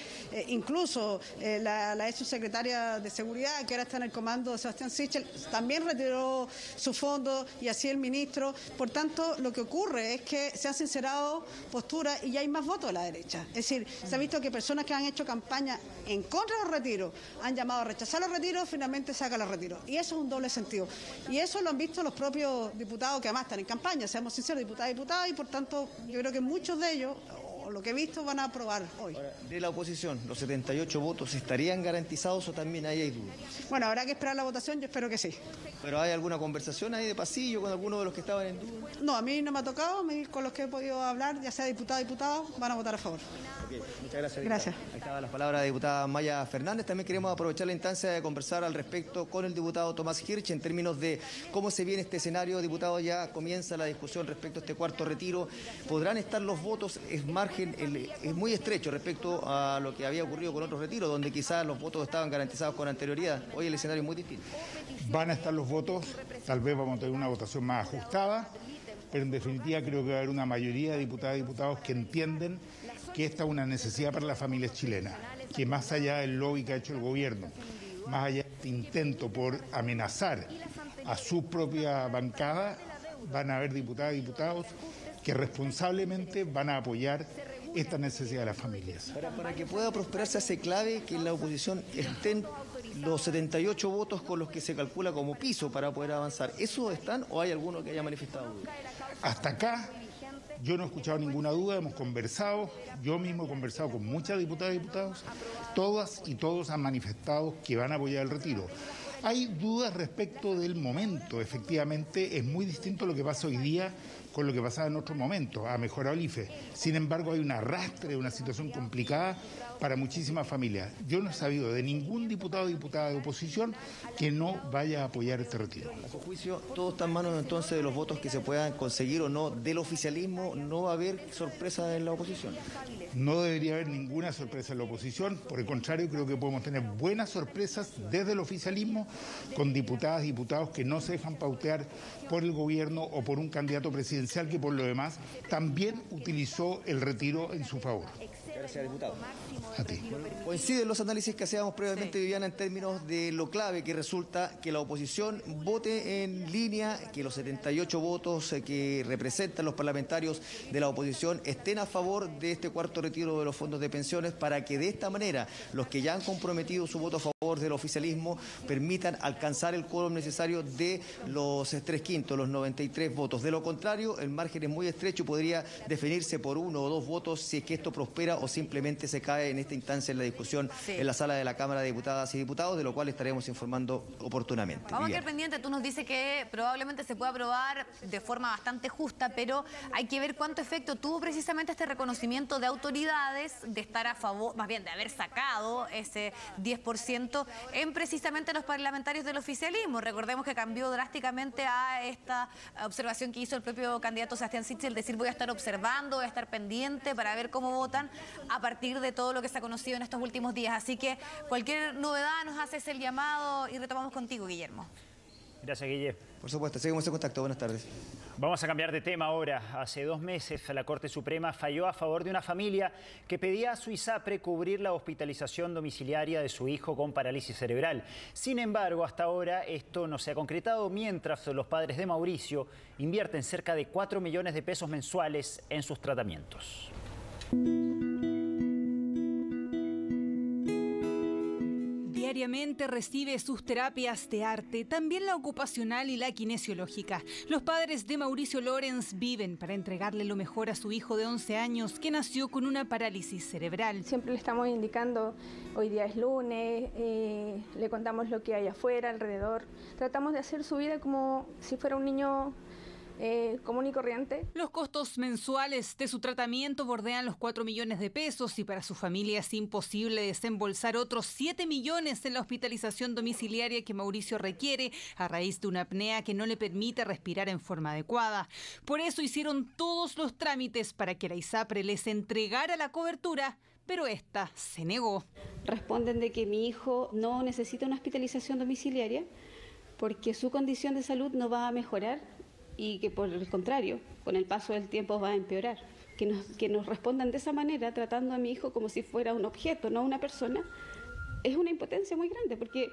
Speaker 17: incluso la ex subsecretaria de Seguridad, que ahora está en el comando de Sebastián Sichel, también retiró su fondo y así el ministro. Por tanto, lo que ocurre es que se han sincerado posturas y ya hay más votos de la derecha. Es decir, se ha visto que personas que han hecho campaña en contra de los retiros han llamado a rechazar los retiros, finalmente sacan los retiros. Y eso es un doble sentido. Y eso lo han visto los propios diputados que además están en campaña, seamos sinceros, diputadas, y por tanto yo creo que muchos de ellos, o lo que he visto, van a aprobar hoy.
Speaker 4: Ahora, de la oposición, ¿los 78 votos estarían garantizados o también ahí hay dudas?
Speaker 17: Bueno, habrá que esperar la votación, yo espero que sí.
Speaker 4: ¿Pero hay alguna conversación ahí de pasillo con alguno de los que estaban en duda?
Speaker 17: No, a mí no me ha tocado, con los que he podido hablar, ya sea diputado, van a votar a favor.
Speaker 4: Okay, muchas gracias.
Speaker 17: Gracias.
Speaker 4: Ahí estaban las palabras de la diputada Maya Fernández. También queremos aprovechar la instancia de conversar al respecto con el diputado Tomás Hirsch en términos de cómo se viene este escenario. Diputado, ya comienza la discusión respecto a este cuarto retiro. ¿Podrán estar los votos? Es margen, es muy estrecho respecto a lo que había ocurrido con otros retiros, donde quizás los votos estaban garantizados con anterioridad. Hoy el escenario es muy distinto.
Speaker 18: Van a estar los votos, tal vez vamos a tener una votación más ajustada, pero en definitiva creo que va a haber una mayoría de diputadas y diputados que entienden que esta es una necesidad para las familias chilenas, que más allá del lobby que ha hecho el gobierno, más allá de este intento por amenazar a su propia bancada, van a haber diputadas y diputados que responsablemente van a apoyar esta necesidad de las familias.
Speaker 4: Para que pueda prosperarse hace clave que en la oposición estén los 78 votos con los que se calcula como piso para poder avanzar. ¿Esos están o hay alguno que haya manifestado duda?
Speaker 18: Hasta acá yo no he escuchado ninguna duda, hemos conversado, yo mismo he conversado con muchas diputadas y diputados, todas y todos han manifestado que van a apoyar el retiro. Hay dudas respecto del momento, efectivamente es muy distinto lo que pasa hoy día con lo que pasaba en otros momentos, ha mejorado el IFE. Sin embargo, hay un arrastre de una situación complicada para muchísimas familias. Yo no he sabido de ningún diputado o diputada de oposición que no vaya a apoyar este retiro.
Speaker 4: A su juicio, todo está en manos entonces de los votos que se puedan conseguir o no del oficialismo, ¿no va a haber sorpresa en la oposición?
Speaker 18: No debería haber ninguna sorpresa en la oposición, por el contrario, creo que podemos tener buenas sorpresas desde el oficialismo con diputadas y diputados que no se dejan pautear por el gobierno o por un candidato presidencial que por lo demás también utilizó el retiro en su favor.
Speaker 4: Gracias, diputado.
Speaker 18: A ti.
Speaker 4: Coinciden los análisis que hacíamos previamente, Viviana, en términos de lo clave que resulta que la oposición vote en línea, que los 78 votos que representan los parlamentarios de la oposición estén a favor de este cuarto retiro de los fondos de pensiones, para que de esta manera los que ya han comprometido su voto a favor del oficialismo permitan alcanzar el quórum necesario de los 3/5, los 93 votos. De lo contrario, el margen es muy estrecho y podría definirse por 1 o 2 votos si es que esto prospera o simplemente se cae en esta instancia en la discusión en la sala de la Cámara de Diputadas y Diputados, de lo cual estaremos informando oportunamente.
Speaker 2: Vamos a quedar pendiente. Tú nos dices que probablemente se pueda aprobar de forma bastante justa, pero hay que ver cuánto efecto tuvo precisamente este reconocimiento de autoridades de estar a favor, más bien de haber sacado ese 10% en precisamente los parlamentarios del oficialismo. Recordemos que cambió drásticamente a esta observación que hizo el propio candidato Sebastián Sichel, decir voy a estar observando, voy a estar pendiente para ver cómo votan a partir de todo lo que se ha conocido en estos últimos días. Así que cualquier novedad nos haces el llamado y retomamos contigo, Guillermo.
Speaker 3: Gracias, Guille.
Speaker 4: Por supuesto, seguimos en contacto. Buenas tardes.
Speaker 3: Vamos a cambiar de tema ahora. Hace 2 meses la Corte Suprema falló a favor de una familia que pedía a su ISAPRE cubrir la hospitalización domiciliaria de su hijo con parálisis cerebral. Sin embargo, hasta ahora esto no se ha concretado, mientras los padres de Mauricio invierten cerca de 4 millones de pesos mensuales en sus tratamientos.
Speaker 20: Diariamente recibe sus terapias de arte, también la ocupacional y la kinesiológica. Los padres de Mauricio Lorenz viven para entregarle lo mejor a su hijo de 11 años que nació con una parálisis cerebral.
Speaker 21: Siempre le estamos indicando, hoy día es lunes, le contamos lo que hay afuera, alrededor. Tratamos de hacer su vida como si fuera un niño común y corriente.
Speaker 20: Los costos mensuales de su tratamiento bordean los 4 millones de pesos y para su familia es imposible desembolsar otros 7 millones en la hospitalización domiciliaria que Mauricio requiere a raíz de una apnea que no le permite respirar en forma adecuada. Por eso hicieron todos los trámites para que la ISAPRE les entregara la cobertura, pero esta se negó.
Speaker 21: Responden de que mi hijo no necesita una hospitalización domiciliaria porque su condición de salud no va a mejorar y que por el contrario, con el paso del tiempo va a empeorar. Que nos respondan de esa manera, tratando a mi hijo como si fuera un objeto, no una persona, es una impotencia muy grande, porque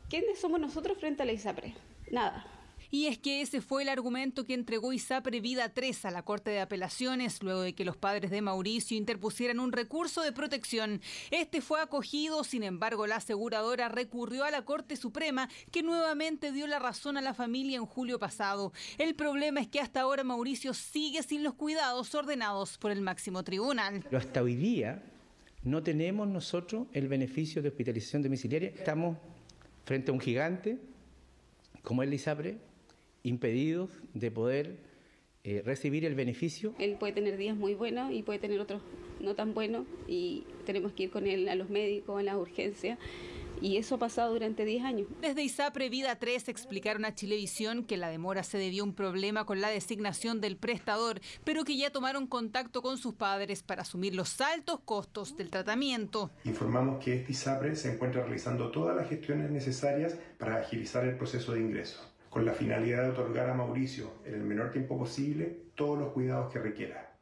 Speaker 21: ¿quiénes somos nosotros frente a la ISAPRE? Nada.
Speaker 20: Y es que ese fue el argumento que entregó ISAPRE Vida 3 a la Corte de Apelaciones luego de que los padres de Mauricio interpusieran un recurso de protección. Este fue acogido, sin embargo, la aseguradora recurrió a la Corte Suprema, que nuevamente dio la razón a la familia en julio pasado. El problema es que hasta ahora Mauricio sigue sin los cuidados ordenados por el máximo tribunal.
Speaker 22: Pero hasta hoy día no tenemos nosotros el beneficio de hospitalización domiciliaria. Estamos frente a un gigante como es la ISAPRE, impedidos de poder recibir el beneficio.
Speaker 21: Él puede tener días muy buenos y puede tener otros no tan buenos y tenemos que ir con él a los médicos, a las urgencias. Y eso ha pasado durante 10 años.
Speaker 20: Desde ISAPRE Vida 3 explicaron a Chilevisión que la demora se debió a un problema con la designación del prestador, pero que ya tomaron contacto con sus padres para asumir los altos costos del tratamiento.
Speaker 23: Informamos que ISAPRE se encuentra realizando todas las gestiones necesarias para agilizar el proceso de ingreso.
Speaker 5: con la finalidad de otorgar a Mauricio, en el menor tiempo posible, todos los cuidados que requiera.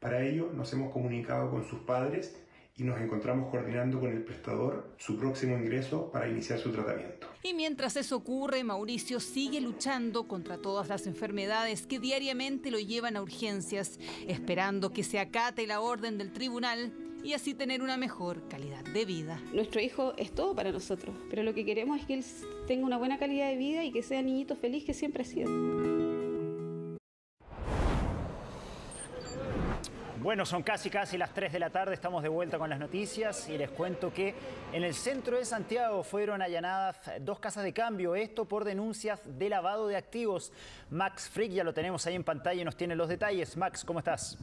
Speaker 5: Para ello, nos hemos comunicado con sus padres y nos encontramos coordinando con el prestador su próximo ingreso para iniciar su tratamiento.
Speaker 20: Y mientras eso ocurre, Mauricio sigue luchando contra todas las enfermedades que diariamente lo llevan a urgencias, esperando que se acate la orden del tribunal y así tener una mejor calidad de vida.
Speaker 21: Nuestro hijo es todo para nosotros, pero lo que queremos es que él tenga una buena calidad de vida y que sea el niñito feliz que siempre ha sido.
Speaker 3: Bueno, son casi las 3 de la tarde, estamos de vuelta con las noticias y les cuento que en el centro de Santiago fueron allanadas 2 casas de cambio, esto por denuncias de lavado de activos. Max Frick, ya lo tenemos ahí en pantalla y nos tiene los detalles. Max, ¿cómo estás?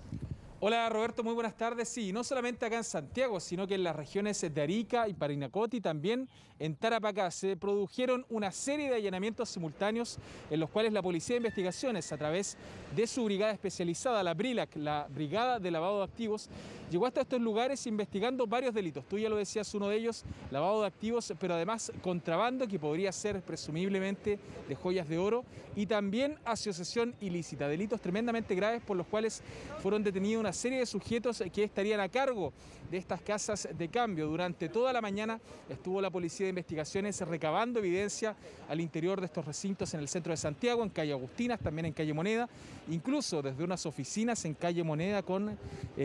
Speaker 6: Hola Roberto, muy buenas tardes. Sí, no solamente acá en Santiago, sino que en las regiones de Arica y Parinacoti, también en Tarapacá, se produjeron una serie de allanamientos simultáneos en los cuales la Policía de Investigaciones, a través de su brigada especializada, la BRILAC, la Brigada de Lavado de Activos, llegó hasta estos lugares investigando varios delitos. Tú ya lo decías, uno de ellos, lavado de activos, pero además contrabando, que podría ser presumiblemente de joyas de oro, y también asociación ilícita, delitos tremendamente graves por los cuales fueron detenidos una serie de sujetos que estarían a cargo de estas casas de cambio. Durante toda la mañana estuvo la Policía de Investigaciones recabando evidencia al interior de estos recintos en el centro de Santiago, en calle Agustinas, también en calle Moneda, incluso desde unas oficinas en calle Moneda con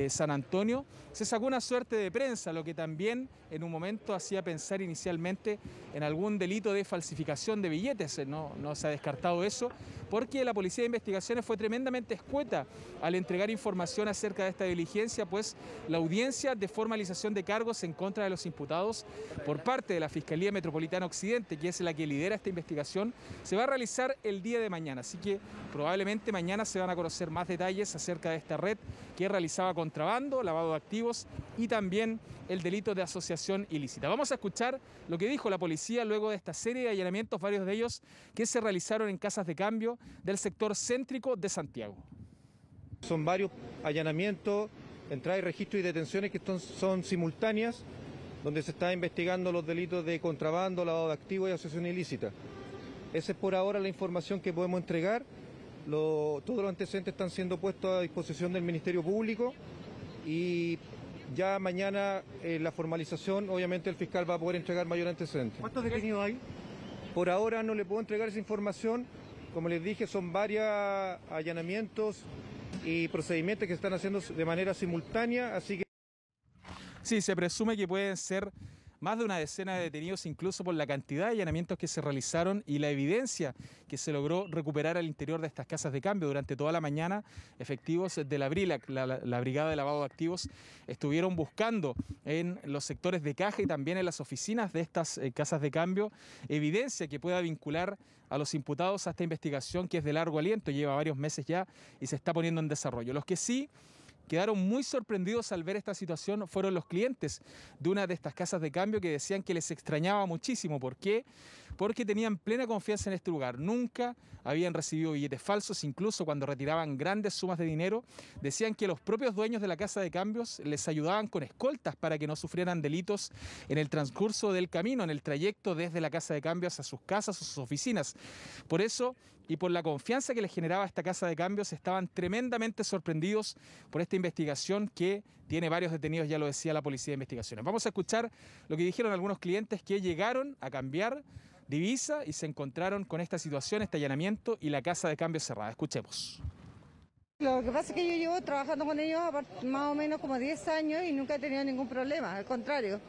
Speaker 6: San Antonio. Se sacó una suerte de prensa, lo que también en un momento hacía pensar inicialmente en algún delito de falsificación de billetes. No se ha descartado eso, porque la Policía de Investigaciones fue tremendamente escueta al entregar información acerca de esta diligencia, pues la audiencia de formalización de cargos en contra de los imputados por parte de la Fiscalía Metropolitana Occidente, que es la que lidera esta investigación, se va a realizar el día de mañana. Así que probablemente mañana se van a conocer más detalles acerca de esta red que realizaba contrabando, lavado de activos y también el delito de asociación ilícita. Vamos a escuchar lo que dijo la policía luego de esta serie de allanamientos, varios de ellos que se realizaron en casas de cambio del sector céntrico de Santiago.
Speaker 19: Son varios allanamientos, entrada y registro y detenciones que son simultáneas, donde se está investigando los delitos de contrabando, lavado de activos y asociación ilícita. Esa es por ahora la información que podemos entregar. Todos los antecedentes están siendo puestos a disposición del Ministerio Público y ya mañana la formalización, obviamente el fiscal va a poder entregar mayor antecedente.
Speaker 23: ¿Cuántos detenidos hay?
Speaker 19: Por ahora no le puedo entregar esa información. Como les dije, son varios allanamientos y procedimientos que se están haciendo de manera simultánea, así que...
Speaker 6: Sí, se presume que pueden ser más de una decena de detenidos, incluso por la cantidad de allanamientos que se realizaron y la evidencia que se logró recuperar al interior de estas casas de cambio. Durante toda la mañana, efectivos de la BRILAC, la Brigada de Lavado de Activos, estuvieron buscando en los sectores de caja y también en las oficinas de estas casas de cambio evidencia que pueda vincular a los imputados a esta investigación, que es de largo aliento, lleva varios meses ya y se está poniendo en desarrollo. Los que sí quedaron muy sorprendidos al ver esta situación fueron los clientes de una de estas casas de cambio, que decían que les extrañaba muchísimo. ¿Por qué? Porque tenían plena confianza en este lugar. Nunca habían recibido billetes falsos, incluso cuando retiraban grandes sumas de dinero. Decían que los propios dueños de la casa de cambios les ayudaban con escoltas para que no sufrieran delitos en el transcurso del camino, en el trayecto desde la casa de cambios a sus casas o sus oficinas. Por eso, y por la confianza que les generaba esta casa de cambios, estaban tremendamente sorprendidos por esta investigación que tiene varios detenidos, ya lo decía la Policía de Investigaciones. Vamos a escuchar lo que dijeron algunos clientes que llegaron a cambiar divisa y se encontraron con esta situación, este allanamiento y la casa de cambios cerrada. Escuchemos.
Speaker 24: Lo que pasa es que yo llevo trabajando con ellos más o menos como 10 años y nunca he tenido ningún problema, al contrario.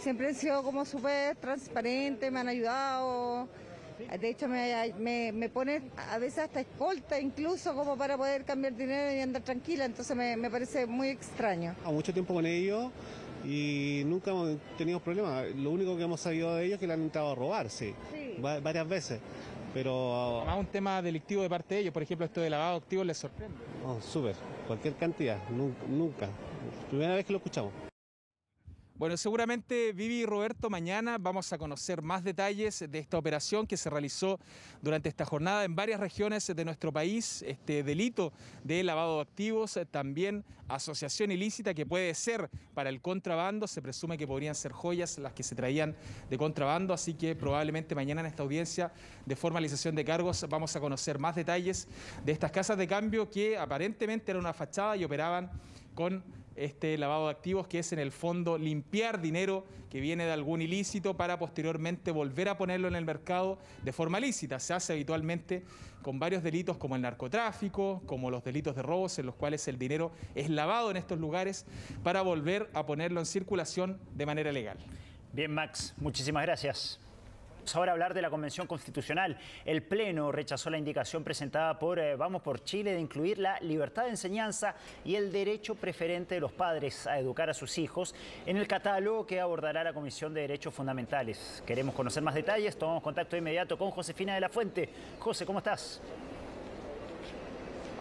Speaker 24: Siempre han sido como súper transparentes, me han ayudado. De hecho, me ponen a veces hasta escolta, incluso como para poder cambiar dinero y andar tranquila. Entonces me parece muy extraño.
Speaker 23: A mucho tiempo con ellos y nunca hemos tenido problemas. Lo único que hemos sabido de ellos es que le han intentado robar, sí. Varias veces. Pero...
Speaker 6: Más un tema delictivo de parte de ellos, por ejemplo, esto de lavado de activos, ¿les sorprende?
Speaker 23: Oh, súper, cualquier cantidad, nunca. Primera vez que lo escuchamos.
Speaker 6: Bueno, seguramente Vivi y Roberto, mañana vamos a conocer más detalles de esta operación que se realizó durante esta jornada en varias regiones de nuestro país, este delito de lavado de activos, también asociación ilícita que puede ser para el contrabando, se presume que podrían ser joyas las que se traían de contrabando, así que probablemente mañana en esta audiencia de formalización de cargos vamos a conocer más detalles de estas casas de cambio que aparentemente era una fachada y operaban con este lavado de activos, que es en el fondo limpiar dinero que viene de algún ilícito para posteriormente volver a ponerlo en el mercado de forma lícita. Se hace habitualmente con varios delitos como el narcotráfico, como los delitos de robos, en los cuales el dinero es lavado en estos lugares para volver a ponerlo en circulación de manera legal.
Speaker 3: Bien, Max, muchísimas gracias. Ahora hablar de la Convención Constitucional. El Pleno rechazó la indicación presentada por Vamos por Chile de incluir la libertad de enseñanza y el derecho preferente de los padres a educar a sus hijos en el catálogo que abordará la Comisión de Derechos Fundamentales. Queremos conocer más detalles, tomamos contacto de inmediato con Josefina de la Fuente. José, ¿cómo estás?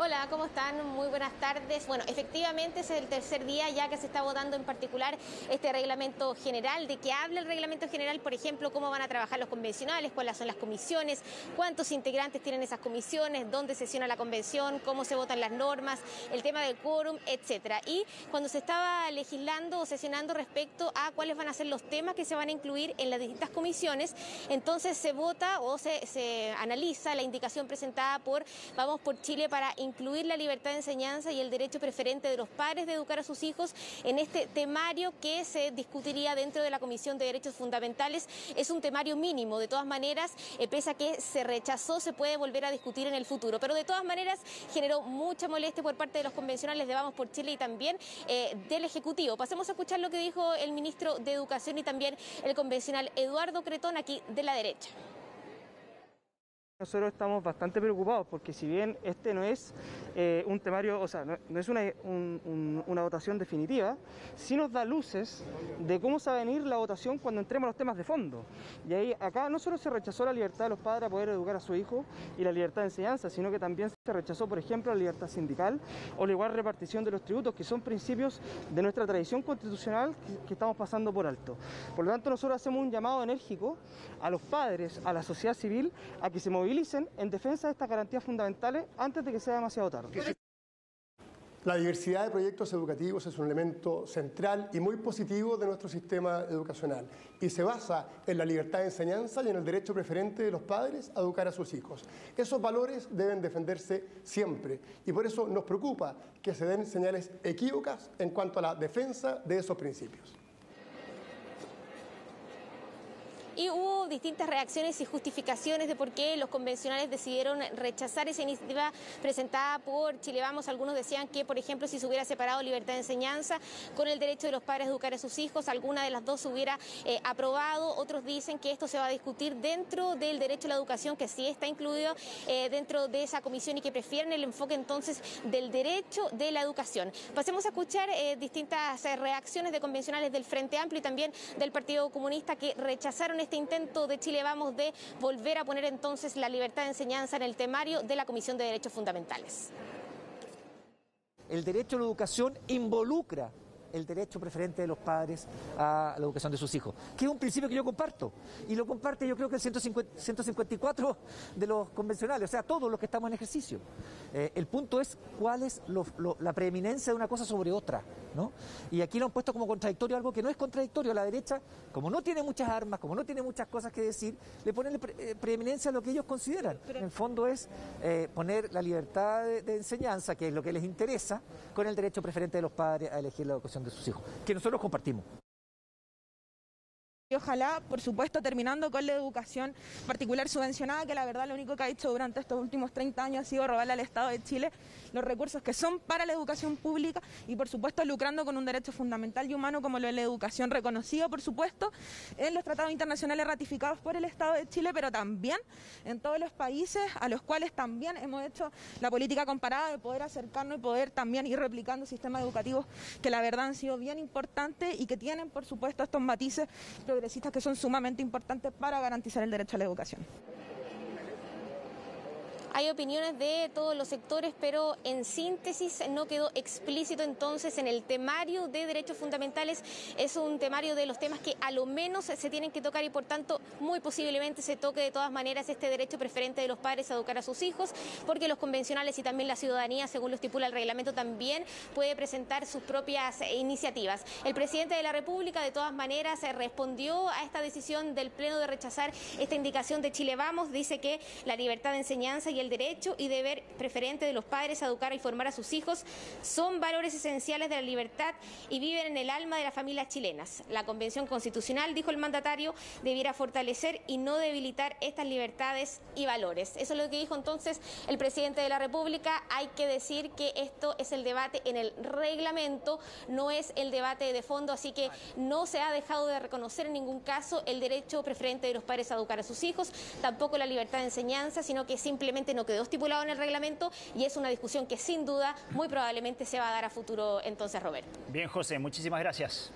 Speaker 1: Hola, ¿cómo están? Muy buenas tardes. Bueno, efectivamente ese es el tercer día ya que se está votando en particular este reglamento general. ¿De qué habla el reglamento general? Por ejemplo, cómo van a trabajar los convencionales, cuáles son las comisiones, cuántos integrantes tienen esas comisiones, dónde sesiona la convención, cómo se votan las normas, el tema del quórum, etcétera. Y cuando se estaba legislando o sesionando respecto a cuáles van a ser los temas que se van a incluir en las distintas comisiones, entonces se vota o se analiza la indicación presentada por Vamos por Chile para incluir la libertad de enseñanza y el derecho preferente de los padres de educar a sus hijos en este temario que se discutiría dentro de la Comisión de Derechos Fundamentales. Es un temario mínimo, de todas maneras, pese a que se rechazó, se puede volver a discutir en el futuro, pero de todas maneras generó mucha molestia por parte de los convencionales de Vamos por Chile y también del Ejecutivo. Pasemos a escuchar lo que dijo el ministro de Educación y también el convencional Eduardo Cretón, aquí de la derecha.
Speaker 7: Nosotros estamos bastante preocupados porque si bien este no es un temario, o sea, no es una votación definitiva, sí nos da luces de cómo se va a venir la votación cuando entremos a los temas de fondo. Y ahí acá no solo se rechazó la libertad de los padres a poder educar a su hijo y la libertad de enseñanza, sino que también se rechazó, por ejemplo, la libertad sindical o la igual repartición de los tributos, que son principios de nuestra tradición constitucional que estamos pasando por alto. Por lo tanto, nosotros hacemos un llamado enérgico a los padres, a la sociedad civil, a que se movilicen en defensa de estas garantías fundamentales antes de que sea demasiado tarde.
Speaker 9: La diversidad de proyectos educativos es un elemento central y muy positivo de nuestro sistema educacional y se basa en la libertad de enseñanza y en el derecho preferente de los padres a educar a sus hijos. Esos valores deben defenderse siempre y por eso nos preocupa que se den señales equívocas en cuanto a la defensa de esos principios.
Speaker 1: Y hubo distintas reacciones y justificaciones de por qué los convencionales decidieron rechazar esa iniciativa presentada por Chile Vamos. Algunos decían que, por ejemplo, si se hubiera separado libertad de enseñanza con el derecho de los padres a educar a sus hijos, alguna de las dos se hubiera aprobado. Otros dicen que esto se va a discutir dentro del derecho a la educación, que sí está incluido dentro de esa comisión y que prefieren el enfoque entonces del derecho de la educación. Pasemos a escuchar distintas reacciones de convencionales del Frente Amplio y también del Partido Comunista que rechazaron este intento de Chile Vamos de volver a poner entonces la libertad de enseñanza en el temario de la Comisión de Derechos Fundamentales.
Speaker 10: El derecho a la educación involucra el derecho preferente de los padres a la educación de sus hijos, que es un principio que yo comparto, y lo comparte yo creo que el 154 de los convencionales, o sea, todos los que estamos en ejercicio. El punto es cuál es la preeminencia de una cosa sobre otra, ¿no? Y aquí lo han puesto como contradictorio algo que no es contradictorio. La derecha, como no tiene muchas armas, como no tiene muchas cosas que decir, le ponen preeminencia a lo que ellos consideran. En el fondo es poner la libertad de enseñanza, que es lo que les interesa, con el derecho preferente de los padres a elegir la educación de sus hijos, que nosotros compartimos.
Speaker 25: Y ojalá, por supuesto, terminando con la educación particular subvencionada, que la verdad lo único que ha hecho durante estos últimos 30 años ha sido robarle al Estado de Chile los recursos que son para la educación pública y, por supuesto, lucrando con un derecho fundamental y humano como lo es la educación, reconocido, por supuesto, en los tratados internacionales ratificados por el Estado de Chile, pero también en todos los países a los cuales también hemos hecho la política comparada de poder acercarnos y poder también ir replicando sistemas educativos que la verdad han sido bien importantes y que tienen, por supuesto, estos matices progresistas que son sumamente importantes para garantizar el derecho a la educación.
Speaker 1: Hay opiniones de todos los sectores, pero en síntesis no quedó explícito entonces en el temario de derechos fundamentales. Es un temario de los temas que a lo menos se tienen que tocar y por tanto muy posiblemente se toque de todas maneras este derecho preferente de los padres a educar a sus hijos, porque los convencionales y también la ciudadanía, según lo estipula el reglamento, también puede presentar sus propias iniciativas. El presidente de la República de todas maneras respondió a esta decisión del Pleno de rechazar esta indicación de Chile Vamos. Dice que la libertad de enseñanza y el derecho y deber preferente de los padres a educar y formar a sus hijos son valores esenciales de la libertad y viven en el alma de las familias chilenas. La Convención Constitucional, dijo el mandatario, debiera fortalecer y no debilitar estas libertades y valores. Eso es lo que dijo entonces el presidente de la República. Hay que decir que esto es el debate en el reglamento, no es el debate de fondo, así que no se ha dejado de reconocer en ningún caso el derecho preferente de los padres a educar a sus hijos, tampoco la libertad de enseñanza, sino que simplemente no quedó estipulado en el reglamento y es una discusión que sin duda muy probablemente se va a dar a futuro entonces, Roberto.
Speaker 3: Bien, José, muchísimas gracias.